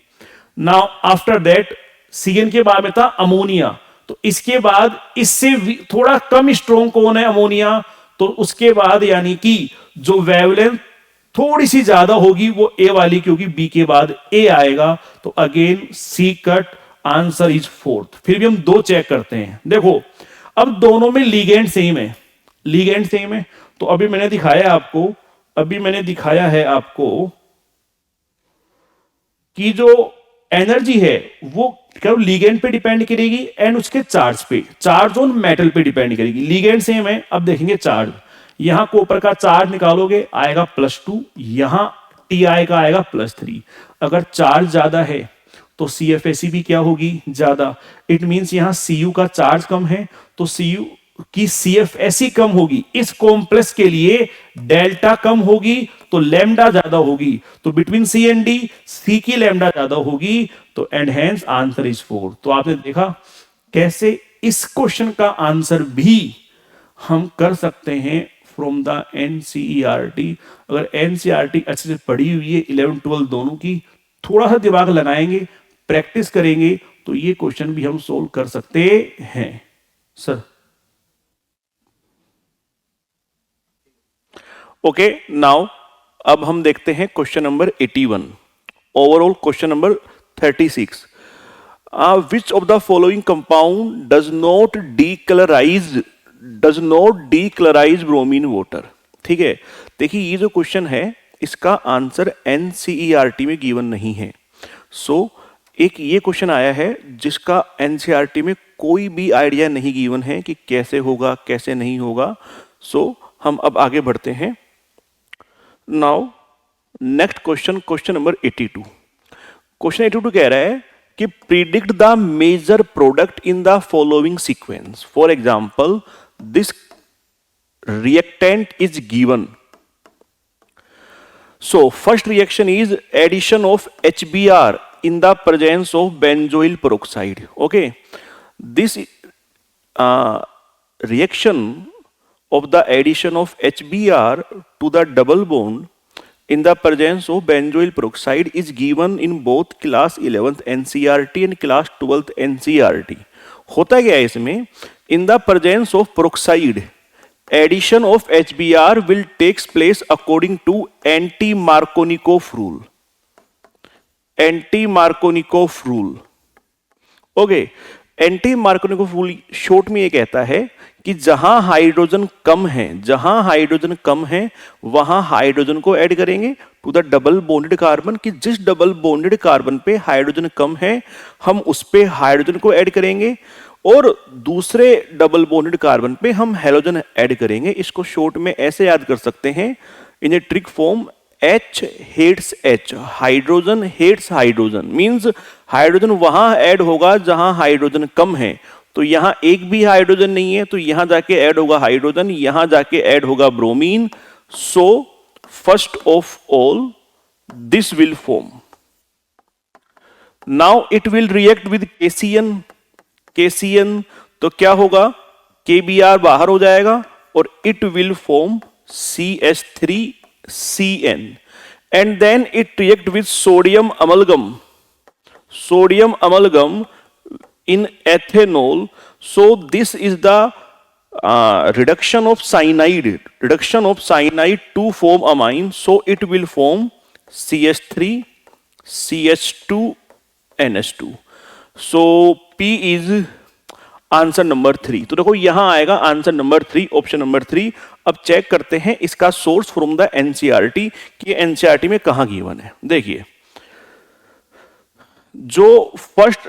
नाउ आफ्टर दैट CN के बाद में था अमोनिया, तो इसके बाद इससे थोड़ा कम स्ट्रॉन्ग कौन है, अमोनिया। तो उसके बाद यानी कि जो वेवलेंथ थोड़ी सी ज्यादा होगी वो ए वाली, क्योंकि बी के बाद ए आएगा। तो again C cut, answer is 4th। फिर भी हम 2 चेक करते हैं। देखो अब दोनों में लिगेंड सेम है, तो अभी मैंने दिखाया है आपको कि जो एनर्जी है वो क्या लिगेंड पे डिपेंड करेगी एंड उसके चार्ज ऑन मेटल पे डिपेंड करेगी। लिगेंड सेम है। अब देखेंगे चार्ज, यहां कॉपर का चार्ज निकालोगे आएगा +2, यहां Ti का आएगा +3। अगर चार्ज ज्यादा है तो CFAC भी क्या होगी, ज्यादा। इट मींस यहां Cu का चार्ज कम है तो Cu की CFAC कम होगी। इस कॉम्प्लेक्स के लिए डेल्टा कम होगी तो लैम्डा ज्यादा होगी। तो between C and D C की लैम्डा ज्यादा होगी, तो एंड हेंस आंसर इज 4। तो आपने देखा कैसे इस क्वेश्चन का आंसर भी हम कर सकते हैं फ्रॉम द एनसीईआरटी। अगर एनसीईआरटी अच्छे से पढ़ी हुई है 11 12 दोनों की, थोड़ा सा दिमाग लगाएंगे, प्रैक्टिस करेंगे, तो ये क्वेश्चन भी हम सोल्व कर सकते हैं। सर ओके, नाउ अब हम देखते हैं question number 81, overall question number 36। Which of the following compound does not decolourise bromine water. ठीक है, देखिए ये जो क्वेश्चन है इसका आंसर एनसीईआरटी में गिवन नहीं है। सो एक ये क्वेश्चन आया है जिसका एनसीईआरटी में कोई भी आइडिया नहीं गिवन है कि कैसे होगा कैसे नहीं होगा। सो हम अब आगे बढ़ते हैं। Now next question number 82। Question 82 कह रहा है कि predict the major product in the following sequence. For example this reactant is given. So first reaction is addition of HBr in the presence of benzoyl peroxide. Okay, this reaction of the addition of HBr to the double bond in the presence of benzoyl peroxide is given in both class 11th NCERT and class 12th NCERT. होता क्या है इसमें? In the presence of peroxide, addition of HBr will takes place according to anti-Markovnikov rule. Anti-Markovnikov rule. Okay, anti-Markovnikov rule short में ये कहता है कि जहां हाइड्रोजन कम है वहां हाइड्रोजन को ऐड करेंगे to the double bonded carbon, कि जिस डबल बॉन्डेड कार्बन पे हाइड्रोजन कम है हम उस पे हाइड्रोजन को ऐड करेंगे और दूसरे डबल बॉन्डेड कार्बन पे हम हैलोजन ऐड करेंगे। इसको शॉर्ट में ऐसे याद कर सकते हैं in a trick form, H hates H, hydrogen hates hydrogen, means hydrogen वहां ऐड होगा जहां हाइड्रोजन कम है। तो यहां एक भी हाइड्रोजन नहीं है तो यहां जाके ऐड होगा हाइड्रोजन, यहां जाके ऐड होगा bromine. So first of all this will form. Now it will react with KCN, तो क्या होगा? KBr बाहर हो जाएगा और it will form CH3CN, and then it react with sodium amalgam in ethanol. So this is the reduction of cyanide to form amine. So it will form CH3 CH2 NH2. So P is answer number 3। तो देखो यहां आएगा answer number 3, option number 3। अब check करते हैं इसका source from the NCERT कि NCERT में कहां गिवन है। देखिए जो फर्स्ट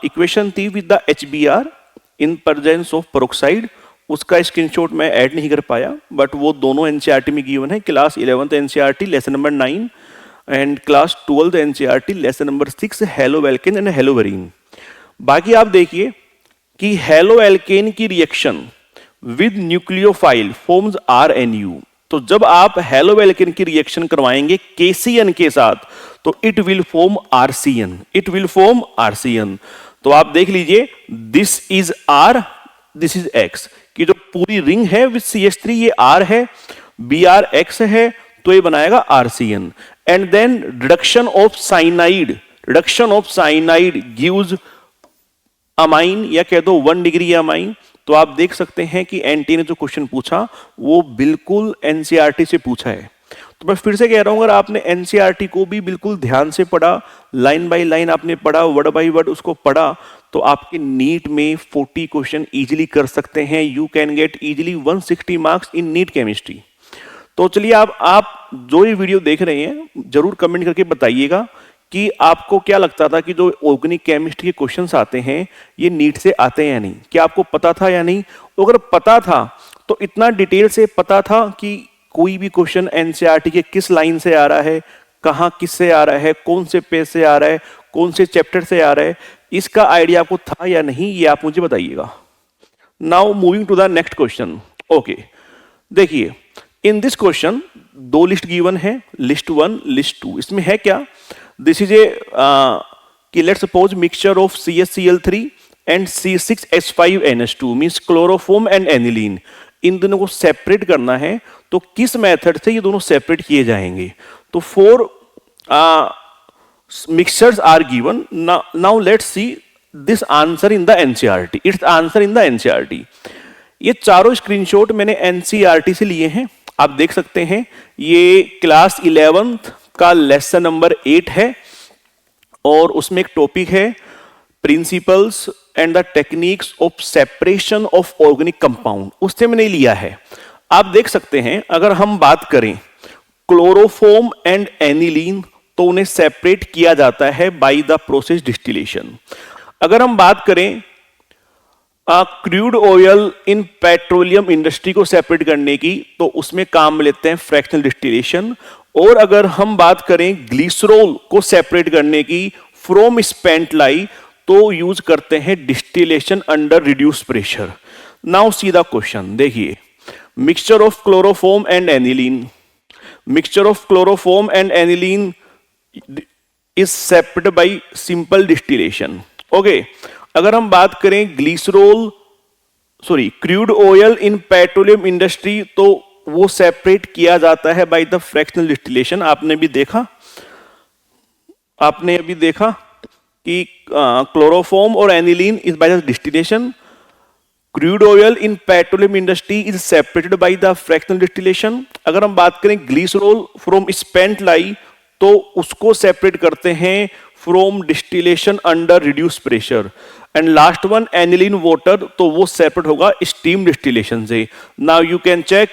इक्वेशन थी with the HBr in presence of peroxide, उसका स्क्रीनशॉट मैं ऐड नहीं कर पाया, बट वो दोनों एनसीईआरटी में गिवन है। Class 11th NCERT lesson number 9 and class 12th NCERT lesson number 6 haloalkane and haloarene. बाकी आप देखिए कि हेलो एल्केन की reaction with nucleophile forms RNU। तो जब आप हेलो एल्केन की रिएक्शन करवाएंगे KCN के साथ तो इट विल फॉर्म RCN। तो आप देख लीजिए this is R, this is X, कि जो पूरी रिंग है विद CH3 ये R है, BrX है, तो ये बनाएगा RCN। And then reduction of cyanide gives amine, या कह दो 1 डिग्री अमाइन। तो आप देख सकते हैं कि एनटी ने जो क्वेश्चन पूछा वो बिल्कुल एनसीईआरटी से पूछा है। तो मैं फिर से कह रहा हूं, अगर आपने एनसीईआरटी को भी बिल्कुल ध्यान से पढ़ा, लाइन बाय लाइन आपने पढ़ा, वर्ड बाय वर्ड उसको पढ़ा, तो आपके नीट में 40 क्वेश्चन इजीली कर सकते हैं। You can get easily 160 marks in NEET chemistry. तो चलिए आप जो ये वीडियो देख रहे हैं जरूर कमेंट करके बताइएगा कि आपको क्या लगता था कि जो ऑर्गेनिक केमिस्ट्री के क्वेश्चंस आते हैं ये नीट से आते हैं या नहीं, क्या आपको पता था या नहीं? अगर पता था तो इतना डिटेल से पता था कि कोई भी क्वेश्चन एनसीईआरटी के किस लाइन से आ रहा है, कहां किससे आ रहा है, कौन से पेज से आ रहा है, कौन से चैप्टर से आ रहा है, इसका आइडिया आपको था या नहीं, ये आप मुझे बताइएगा। Now moving to the next question. Okay, देखिए इन दिस क्वेश्चन 2 लिस्ट गिवन है, लिस्ट 1 लिस्ट 2। इसमें है क्या? दिस इज ए कि let's suppose mixture of CHCl3 and C6H5NH2 means chloroform and aniline. इन दोनों को सेपरेट करना है, तो किस मेथड से ये दोनों सेपरेट किए जाएंगे? तो 4 mixtures are given. Now let's see this answer in the NCERT, it's answer in the NCERT. ये चारों स्क्रीनशॉट मैंने एनसीईआरटी से लिए हैं, आप देख सकते हैं। ये क्लास 11th का लेसन नंबर 8 है और उसमें एक टॉपिक है principles and the techniques of separation of organic compound, उससे मैंने लिया है। आप देख सकते हैं अगर हम बात करें क्लोरोफॉर्म एंड एनिलीन तो उन्हें सेपरेट किया जाता है बाय द प्रोसेस डिस्टिलेशन। अगर हम बात करें crude oil in petroleum industry को सेपरेट करने की तो उसमें काम लेते हैं फ्रैक्शनल डिस्टिलेशन। और अगर हम बात करें ग्लिसरॉल को सेपरेट करने की फ्रॉम स्पेंट लाई तो यूज करते हैं distillation under reduce pressure. Now see the question, देखिए mixture of chloroform and aniline, mixture of chloroform and aniline is separated by simple distillation. Okay, अगर हम बात करें glycerol crude oil in petroleum industry तो वो separate किया जाता है बाय द फ्रैक्शनल डिस्टिलेशन। आपने अभी देखा कि क्लोरोफॉर्म और aniline is by the distillation, crude oil in petroleum industry is separated by the fractional distillation. अगर हम बात करें ग्लिसरॉल फ्रॉम स्पेंट लाई तो उसको सेपरेट करते हैं from distillation under reduce pressure. And last one aniline water तो वो सेपरेट होगा स्टीम डिस्टिलेशन से। नाउ यू कैन चेक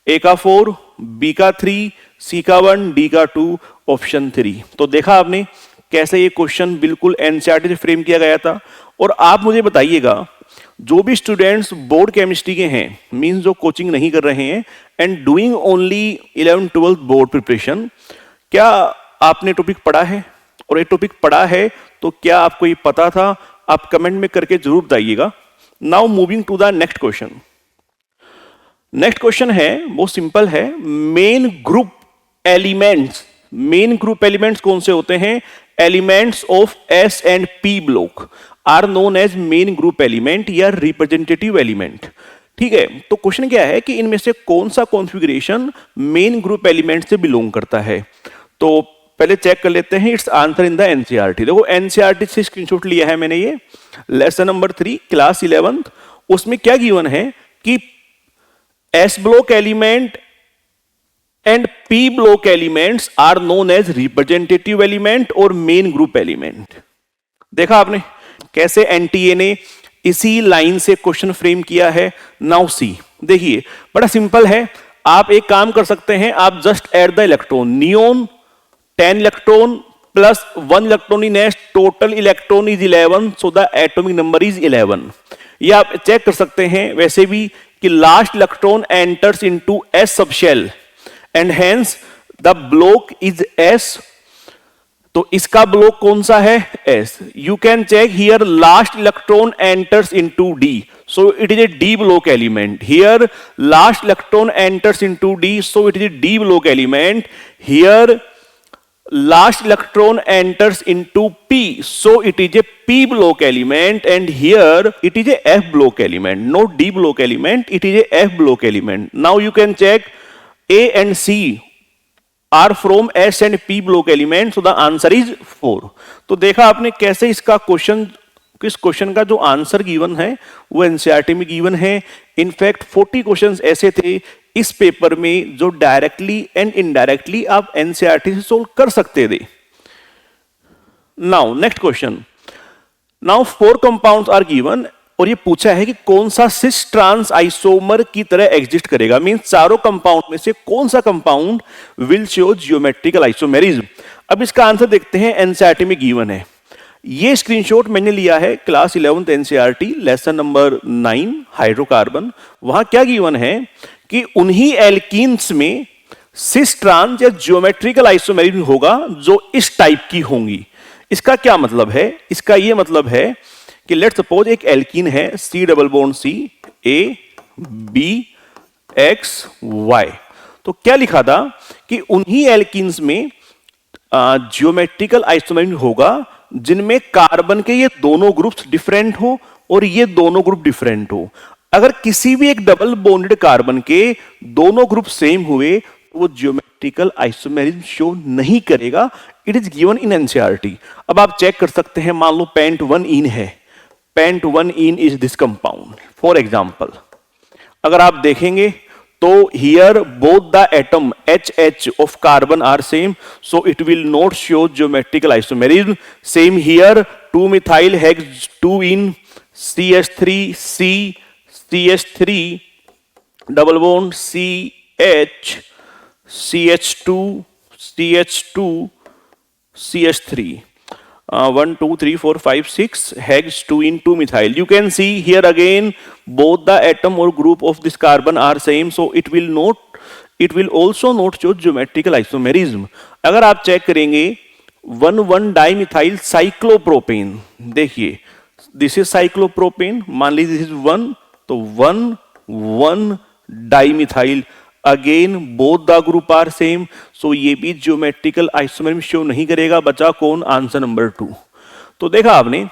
ए का 4, बी का 3, सी का 1, डी का 2, ऑप्शन 3। तो देखा आपने कैसे ये क्वेश्चन बिल्कुल एनसीईआरटी से फ्रेम किया गया था। और आप मुझे बताइएगा जो भी स्टूडेंट्स बोर्ड केमिस्ट्री के हैं, मींस जो कोचिंग नहीं कर रहे हैं and doing only 11th-12th board preparation, क्या आपने टॉपिक पढ़ा है? और ये टॉपिक पढ़ा है तो क्या आपको ये पता था? आप कमेंट में करके जरूर बताइएगा। Now moving to the next question. Next question है वो सिंपल है, main group elements. Main group elements कौन से होते हैं? Elements of S and P block are known as main group element या रिप्रेजेंटेटिव एलिमेंट। ठीक है, तो क्वेश्चन क्या है कि इनमें से कौन सा कॉन्फ़िगरेशन मेन ग्रुप एलिमेंट से बिलोंग करता है। तो पहले चेक कर लेते हैं it's answer in the NCERT. देखो एनसीईआरटी से स्क्रीनशॉट लिया है मैंने, ये लेसन नंबर 3 क्लास 11th। उसमें क्या गिवन है कि S block element and P block elements are known as representative element और मेन ग्रुप एलिमेंट। देखा आपने कैसे एनटीए ने इसी लाइन से क्वेश्चन फ्रेम किया है। नाउ सी, देखिए बड़ा सिंपल है। आप एक काम कर सकते हैं, आप just add the electron. Neon 10 electron plus 1 electron in S, total electron is 11, so the atomic number is 11। ये आप चेक कर सकते हैं वैसे भी कि last electron enters into S subshell and hence the block is S. तो इसका ब्लॉक कौन सा है? S. You can check here last electron enters into D, so it is a d block element. Here last electron enters into d, so it is a d block element. Here last electron enters into p, so it is a p block element. And here it is a f block element, not d block element, it is a f block element. Now you can check a and c are from s and p block element, so the answer is 4. तो देखा आपने कैसे इसका question, इस question का जो answer given है वो एनसीईआरटी में गिवन है। इनफैक्ट 40 क्वेश्चंस ऐसे थे इस पेपर में जो डायरेक्टली एंड इनडायरेक्टली आप एनसीईआरटी से सोल्व कर सकते थे। Now next question. Now 4 compounds are given और ये पूछा है कि कौन सा सिस ट्रांस आइसोमर की तरह एग्जिस्ट करेगा। मींस चारों कंपाउंड में से कौन सा compound will show geometrical isomerism. अब इसका आंसर देखते हैं, एनसीईआरटी में गिवन है। ये स्क्रीनशॉट मैंने लिया है class 11th NCERT lesson number 9 hydrocarbon. वहां क्या गिवन है कि उन्हीं एल्कीन्स में सिस ट्रांस या जियोमेट्रिकल आइसोमेरिज्म होगा जो इस टाइप की होंगी। इसका क्या मतलब है? इसका ये मतलब है कि लेट्स सपोज एक एल्कीन है C double bond C A B X Y। तो क्या लिखा था कि उन्हीं एल्कीन्स में जियोमेट्रिकल आइसोमेरिज्म होगा जिनमें कार्बन के ये दोनों ग्रुप्स डिफरेंट हो और ये दोनों ग्रुप डिफरेंट हो। अगर किसी भी एक डबल बॉन्डेड कार्बन के दोनों ग्रुप सेम हुए तो वो जियोमेट्रिकल आइसोमेरिज्म शो नहीं करेगा। It is given in NCERT. अब आप चेक कर सकते हैं, मान लो पेंट 1 इन है, pent 1 ene is this compound for example. अगर आप देखेंगे तो here both the atom HH of carbon are same, so it will not show geometrical isomerism. Same here, 2-methyl has 2 in CH3 C CH3 double bond CH CH2 CH2 CH3. 1 2 3 4 5 6 hex 2 in 2 methyl. You can see here again both the atom or group of this carbon are same, so it will also not show geometrical isomerism. अगर आप check करेंगे 1 dimethyl cyclopropane, देखिए this is cyclopropane, मान लीजिए this is 1, तो 1 dimethyl, again both the group are same, so ये भी geometrical isomerism show नहीं करेगा। बचा कौन? Answer number 2। तो देखा आपने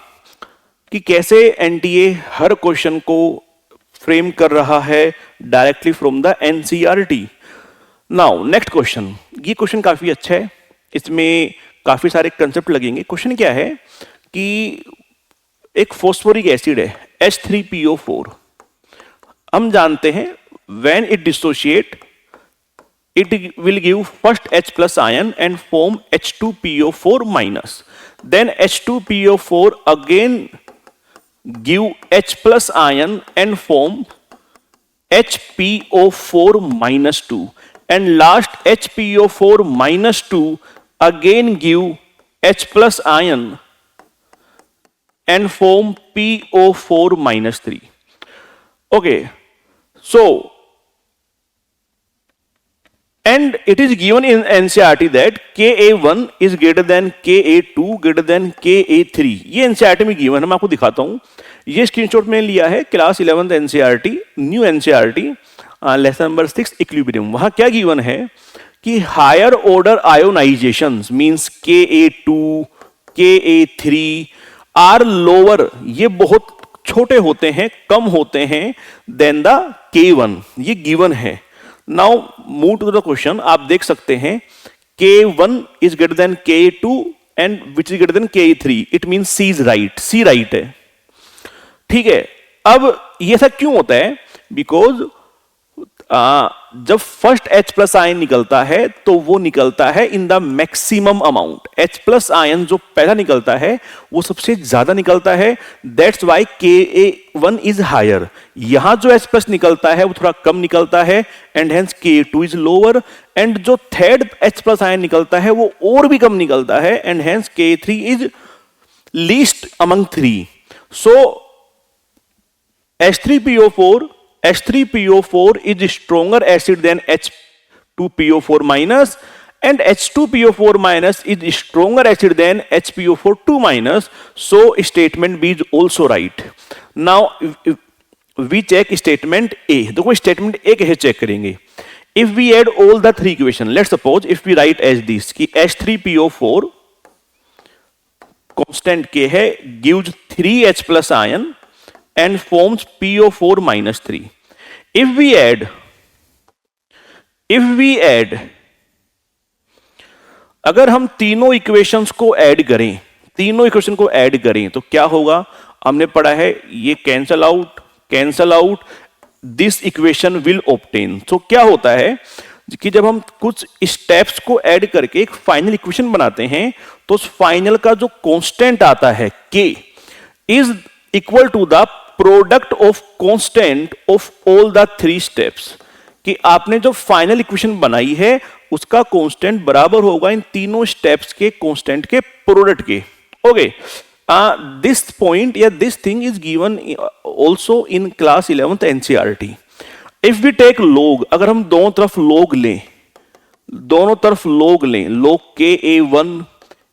कि कैसे एनटीए हर क्वेश्चन को फ्रेम कर रहा है directly from the NCERT. Now next question, ये क्वेश्चन काफी अच्छा है, इसमें काफी सारे कंसेप्ट लगेंगे। क्वेश्चन क्या है कि एक फॉस्फोरिक एसिड है H3PO4, हम जानते हैं when it dissociate it will give first H plus ion and form H2PO4 minus, then H2PO4 again give H plus ion and form HPO4 minus 2, and last HPO4 minus 2 again give H plus ion and form PO4 minus 3. Okay, so and it is given in NCERT that Ka1 is greater than Ka2 greater than Ka3. ये NCERT में given है, मैं आपको दिखाता हूं। ये screenshot में लिया है class 11th NCERT, new NCERT lesson number 6 equilibrium. वहां क्या given है कि higher order ionizations means Ka2 Ka3 are lower, ये बहुत छोटे होते हैं, कम होते हैं देन द K1, ये गिवन है। Now move to the question, आप देख सकते हैं K1 is greater than K2 and which is greater than K3, it mean C is right, C right है, ठीक है। अब ये सब क्यों होता है? बिकॉज जब फर्स्ट H प्लस आयन निकलता है तो वो निकलता है in the maximum amount. H plus ion जो पहला निकलता है वो सबसे ज्यादा निकलता है, that's why Ka1 is higher. यहां जो H प्लस निकलता है वो थोड़ा कम निकलता है and hence K2 is lower, and जो थर्ड H प्लस आयन निकलता है वो और भी कम निकलता है and hence K3 is least among 3। So H3PO4 is stronger acid than H2PO4 minus, and H2PO4 minus is stronger acid than HPO4 2 minus. So statement B is also right. Now we check statement A. देखो statement A कैसे check करेंगे? If we add all the three equations, let's suppose if we write as this कि H3PO4 constant K है gives 3H plus ion and forms PO4 minus 3. If we add अगर हम तीनों equations को add करें, तो क्या होगा? हमने पढ़ा है ये cancel out, this equation will obtain. तो क्या होता है कि जब हम कुछ स्टेप्स को ऐड करके एक फाइनल इक्वेशन बनाते हैं तो उस फाइनल का जो कांस्टेंट आता है K is equal to the product of constant of all the 3 steps, कि आपने जो फाइनल इक्वेशन बनाई है उसका कांस्टेंट बराबर होगा इन तीनों स्टेप्स के कांस्टेंट के प्रोडक्ट के। ओके, दिस पॉइंट या this thing is given also in class 11th NCERT। If we take log, अगर हम दोनों तरफ log लें, log Ka1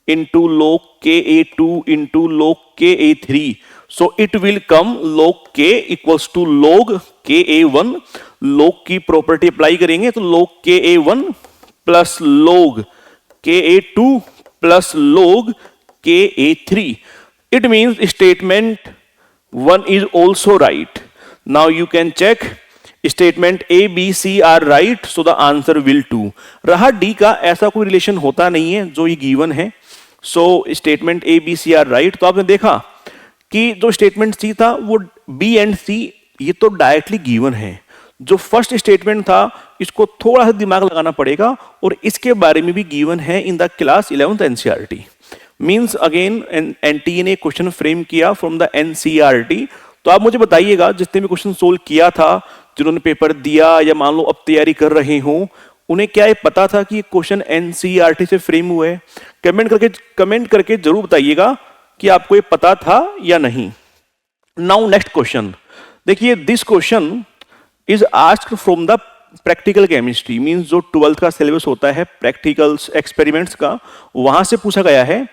into log Ka2 into log Ka3, so it will come log K equals to log Ka1, log की property apply करेंगे तो log Ka1 plus log Ka2 plus log Ka3, it means statement 1 is also right. Now you can check statement A, B, C are right, so the answer will 2. रहा D का ऐसा कोई relation होता नहीं है जो ये गिवन है, so statement A, B, C are right। तो आपने देखा कि जो स्टेटमेंट सी था वो बी एंड सी ये तो डायरेक्टली गिवन है, जो फर्स्ट स्टेटमेंट था इसको थोड़ा सा दिमाग लगाना पड़ेगा, और इसके बारे में भी गिवन है in the class 11th NCERT. Means again NTA ने क्वेश्चन फ्रेम किया फ्रॉम द एनसीईआरटी। तो आप मुझे बताइएगा जिसने भी क्वेश्चन सोल्व किया था, जिन्होंने पेपर दिया या मान लो अब तैयारी कर रहे हो, उन्हें क्या ये पता था कि ये क्वेश्चन एनसीईआरटी से फ्रेम हुआ है? कमेंट करके जरूर बताइएगा कि आपको ये पता था या नहीं। नाउ नेक्स्ट क्वेश्चन देखिए, this question is asked from the practical chemistry. Means जो 12th का सिलेबस होता है प्रैक्टिकल्स एक्सपेरिमेंट्स का, वहां से पूछा गया है।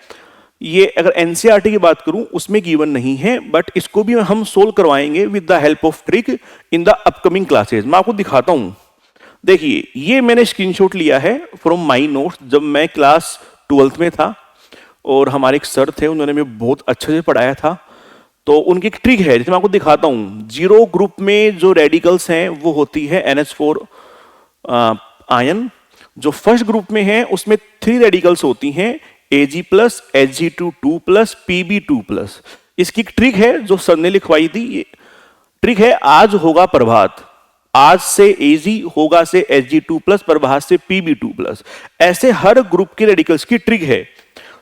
ये अगर एनसीईआरटी की बात करूं उसमें गिवन नहीं है, बट इसको भी हम सोल्व करवाएंगे with the help of trick in the upcoming classes. मैं आपको दिखाता हूं, देखिए ये मैंने स्क्रीनशॉट लिया है फ्रॉम माय नोट्स। जब मैं क्लास 12th में था और हमारे एक सर थे, उन्होंने मुझे बहुत अच्छे से पढ़ाया था, तो उनकी एक ट्रिक है जिसे मैं आपको दिखाता हूं। जीरो ग्रुप में जो रेडिकल्स हैं वो होती है NH4 आयन। जो फर्स्ट ग्रुप में है उसमें 3 रेडिकल्स होती हैं, Ag+, Hg2 2+, Pb2+। इसकी एक ट्रिक है जो सर ने लिखवाई थी। ये ट्रिक है, आज होगा प्रभात, आज से Ag होगा से Hg2+, प्रभात से Pb2+। ऐसे हर ग्रुप के रेडिकल्स की ट्रिक है।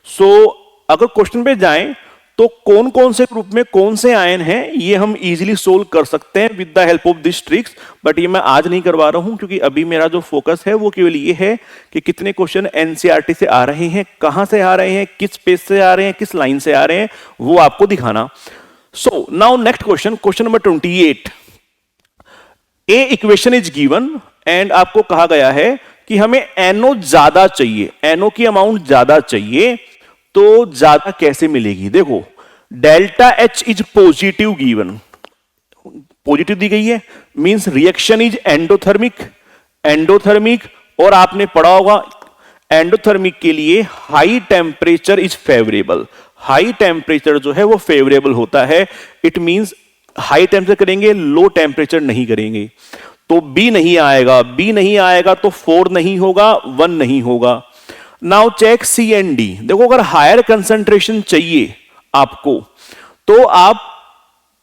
सो अगर क्वेश्चन पे जाएं तो कौन कौन से ग्रुप में कौन से आयन हैं ये हम इजीली सोल्व कर सकते हैं with the help of this tricks. But ये मैं आज नहीं करवा रहा हूं, क्योंकि अभी मेरा जो फोकस है वो केवल ये है कि कितने क्वेश्चन एनसीईआरटी से आ रहे हैं, कहां से आ रहे हैं, किस पेज से आ रहे हैं, किस लाइन से आ रहे हैं, वो आपको दिखाना। So now next question number 28। A equation is given and आपको कहा गया है कि हमें एनओ ज्यादा चाहिए, एनओ की अमाउंट ज्यादा चाहिए, तो ज्यादा कैसे मिलेगी? देखो delta H is positive given, positive दी गई है, मींस रिएक्शन इज एंडोथर्मिक। और आपने पढ़ा होगा एंडोथर्मिक के लिए high temperature is favourable. High temperature जो है वो फेवरेबल होता है। इट मींस हाई टेम्परेचर करेंगे, लो टेम्परेचर नहीं करेंगे। तो बी नहीं आएगा तो 4 नहीं होगा, 1 नहीं होगा। Now check C and D. देखो अगर हायर कंसंट्रेशन चाहिए आपको तो आप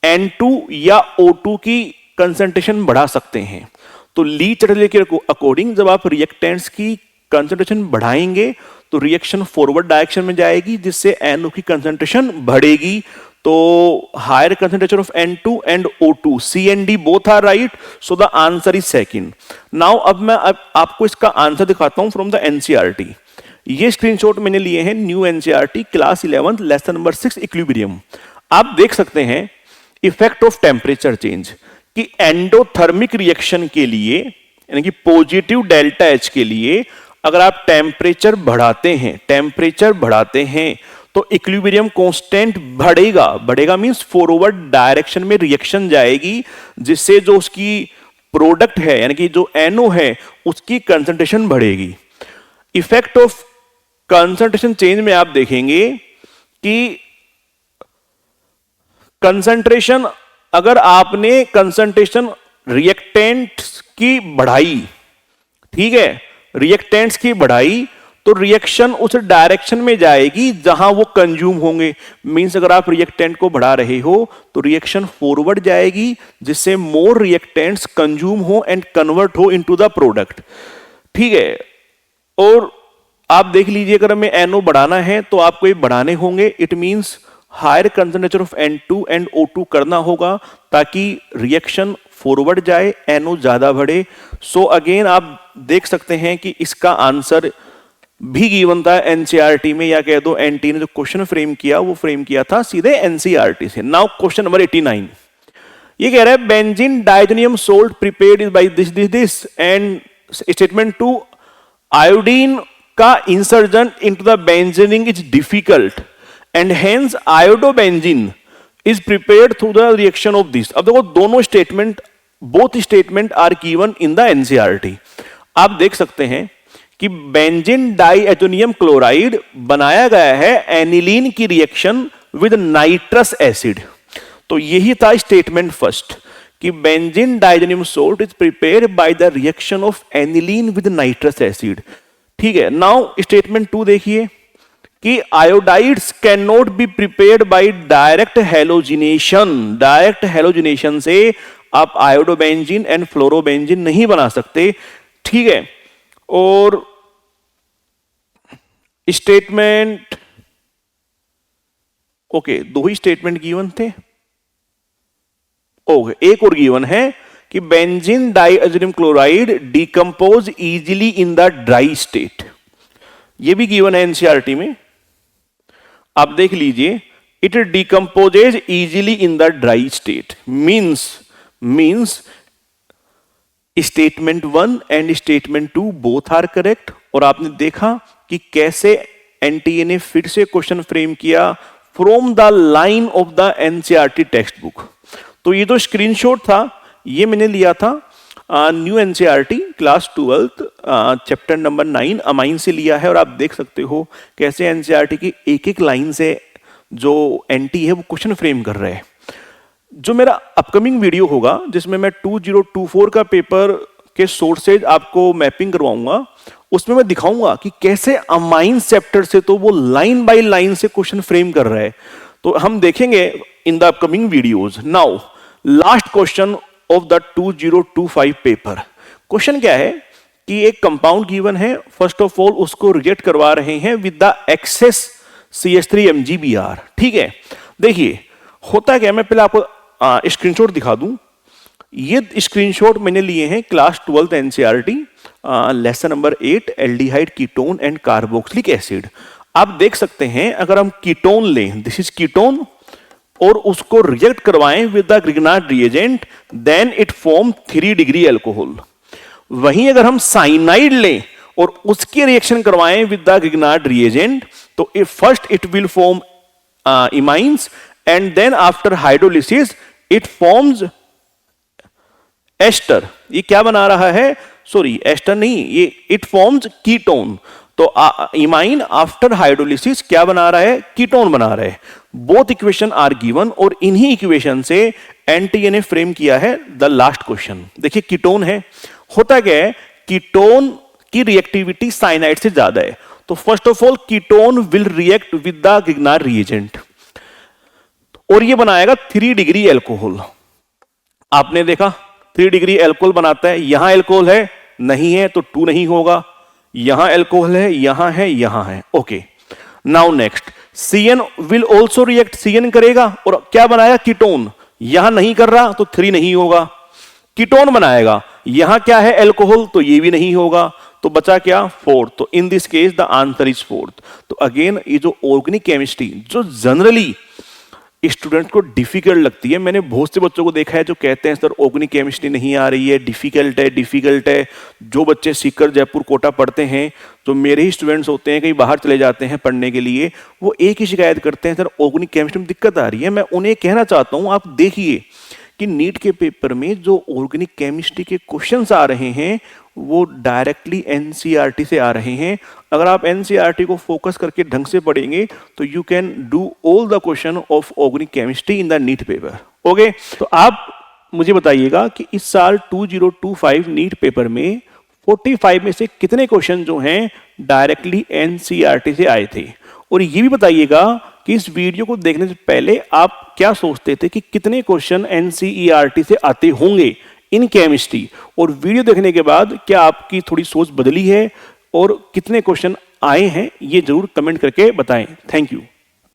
N2 या O2 की कंसंट्रेशन बढ़ा सकते हैं। तो ली चैटर्जी के अकॉर्डिंग जब आप रिएक्टेंट्स की कंसंट्रेशन बढ़ाएंगे तो रिएक्शन फॉरवर्ड डायरेक्शन में जाएगी, जिससे NO की कंसंट्रेशन बढ़ेगी। तो higher concentration of N2 and O2, C and D both are right, so the answer is second. Now अब मैं आपको इसका आंसर दिखाता हूं फ्रॉम द एनसीईआरटी। ये स्क्रीनशॉट मैंने लिए हैं new NCERT class 11 lesson number 6 equilibrium. आप देख सकते हैं इफेक्ट ऑफ टेम्परेचर चेंज कि एंडोथर्मिक रिएक्शन के लिए यानी कि पॉजिटिव डेल्टा एच के लिए अगर आप टेम्परेचर बढ़ाते हैं तो इक्विलिब्रियम कांस्टेंट बढ़ेगा मींस फॉरवर्ड डायरेक्शन में रिएक्शन जाएगी, जिससे जो उसकी प्रोडक्ट है यानी कि जो एनओ है उसकी कंसंट्रेशन बढ़ेगी। इफेक्ट ऑफ कंसंट्रेशन चेंज में आप देखेंगे कि कंसंट्रेशन, अगर आपने कंसंट्रेशन रिएक्टेंट्स की बढ़ाई, ठीक है, रिएक्टेंट्स की बढ़ाई तो रिएक्शन उस डायरेक्शन में जाएगी जहां वो कंज्यूम होंगे। मींस अगर आप रिएक्टेंट को बढ़ा रहे हो तो रिएक्शन फॉरवर्ड जाएगी, जिससे मोर रिएक्टेंट्स कंज्यूम हो एंड कन्वर्ट हो इनटू द प्रोडक्ट, ठीक है। और आप देख लीजिए अगर हमें NO बढ़ाना है तो आपको ये बढ़ाने होंगे। It means higher concentration of N2 and O2 करना होगा ताकि रिएक्शन फॉरवर्ड जाए, NO ज्यादा बढ़े। सो अगेन आप देख सकते हैं कि इसका आंसर भी गिवन था एनसीईआरटी में, या कह दो एनटी ने जो क्वेश्चन फ्रेम किया वो फ्रेम किया था सीधे एनसीईआरटी से। नाउ क्वेश्चन नंबर 89 ये कह रहा है benzene diazonium salt prepared by this and statement 2 iodine का insertion into the benzene ring is difficult and hence iodobenzene is prepared through the reaction of this. अब देखो दोनों statement, both statement are given in the NCERT. आप देख सकते हैं कि benzene डाइएथोनियम chloride बनाया गया है एनिलीन की रिएक्शन विद नाइट्रस एसिड। तो यही था स्टेटमेंट फर्स्ट कि benzene diazonium salt is prepared by the reaction of aniline with nitrous acid, ठीक है। नाउ स्टेटमेंट 2 देखिए कि iodides can not be prepared by direct halogenation. Direct halogenation से आप आयोडोबेंजीन एंड फ्लोरोबेंजीन नहीं बना सकते, ठीक है। और स्टेटमेंट, ओके, 2 ही स्टेटमेंट गिवन थे। ओके, एक और गिवन है कि benzene diazonium chloride decompose easily in the dry state, ये भी गिवन है एनसीईआरटी में, आप देख लीजिए। It decomposes easily in the dry state, means statement 1 and statement 2 both are correct. और आपने देखा कि कैसे एनटीए ने फिर से क्वेश्चन फ्रेम किया from the line of the NCERT text book. तो ये जो स्क्रीनशॉट था ये मैंने लिया था new NCERT class 12 chapter number 9 amine से लिया है। और आप देख सकते हो कैसे एनसीईआरटी की एक एक लाइन से जो एनटी है वो क्वेश्चन फ्रेम कर रहे हैं। जो मेरा अपकमिंग वीडियो होगा जिसमें मैं 2024 का पेपर के सोर्सेज आपको मैपिंग करवाऊंगा, उसमें मैं दिखाऊंगा कि कैसे अमाइन चैप्टर से तो वो लाइन बाय लाइन से क्वेश्चन फ्रेम कर रहे हैं। तो हम देखेंगे in the upcoming videos. Now last question of the 2025 paper. Question क्या है कि एक कंपाउंड गिवन है, फर्स्ट ऑफ ऑल उसको रिजेक्ट करवा रहे हैं with the access CH3 MgBr, ठीक है। देखिए होता क्या, मैं पहले आपको स्क्रीनशॉट दिखा दूं। ये स्क्रीनशॉट मैंने लिए हैं class 12 NCERT lesson number 8 aldehyde ketone and carboxylic acid. आप देख सकते हैं अगर हम कीटोन लें, दिस इज कीटोन, और उसको रिजेक्ट करवाएं with the Grignard reagent, then it form 3 degree alcohol. वहीं अगर हम साइनाइड लें और उसकी रिएक्शन करवाएं विद द ग्रिग्नार्ड रिएजेंट, तो first it will form imines and then after hydrolysis it forms ester. ये क्या बना रहा है, सॉरी एस्टर नहीं, ये इट फॉर्म्स कीटोन। तो इमाइन आफ्टर हाइड्रोलिसिस क्या बना रहा है, कीटोन बना रहा है। बोथ इक्वेशन आर गिवन और इन्हीं इक्वेशन से एनटीए ने फ्रेम किया है द लास्ट क्वेश्चन। देखिए कीटोन है, होता क्या है कीटोन की रिएक्टिविटी साइनाइड से ज्यादा है। तो first of all ketone will react with the Grignard reagent और ये बनाएगा 3 डिग्री अल्कोहल। आपने देखा 3 डिग्री अल्कोहल बनाता है, यहां अल्कोहल है नहीं है तो 2 नहीं होगा, यहां अल्कोहल है यहां है यहां है, okay. Now next CN will also react, CN करेगा और क्या बनाएगा कीटोन, यहां नहीं कर रहा तो 3 नहीं होगा, कीटोन बनाएगा, यहां क्या है अल्कोहल तो ये भी नहीं होगा, तो बचा क्या 4। तो in this case the answer is 4। तो अगेन ये जो ऑर्गेनिक केमिस्ट्री जो जनरली स्टूडेंट को डिफिकल्ट लगती है, मैंने बहुत से बच्चों को देखा है जो कहते हैं सर ऑर्गेनिक केमिस्ट्री नहीं आ रही है, डिफिकल्ट है। जो बच्चे सीकर जयपुर कोटा पढ़ते हैं, जो मेरे ही स्टूडेंट्स होते हैं, कहीं बाहर चले जाते हैं पढ़ने के लिए, वो एक ही शिकायत करते हैं सर ऑर्गेनिक केमिस्ट्री में दिक्कत आ रही है। मैं उन्हें कहना चाहता हूँ आप देखिए कि नीट के पेपर में जो ऑर्गेनिक केमिस्ट्री के क्वेश्चंस आ रहे हैं वो डायरेक्टली एनसीईआरटी से आ रहे हैं। अगर आप एनसीईआरटी को फोकस करके ढंग से पढ़ेंगे तो you can do all the question of organic chemistry in the NEET paper, okay. तो आप मुझे बताइएगा कि इस साल 2025 नीट पेपर में 45 में से कितने क्वेश्चन जो हैं डायरेक्टली एनसीईआरटी से आए थे। और ये भी बताइएगा कि इस वीडियो को देखने से पहले आप क्या सोचते थे कि कितने क्वेश्चन एनसीईआरटी से आते होंगे इन केमिस्ट्री, और वीडियो देखने के बाद क्या आपकी थोड़ी सोच बदली है और कितने क्वेश्चन आए हैं ये जरूर कमेंट करके बताएं। Thank you.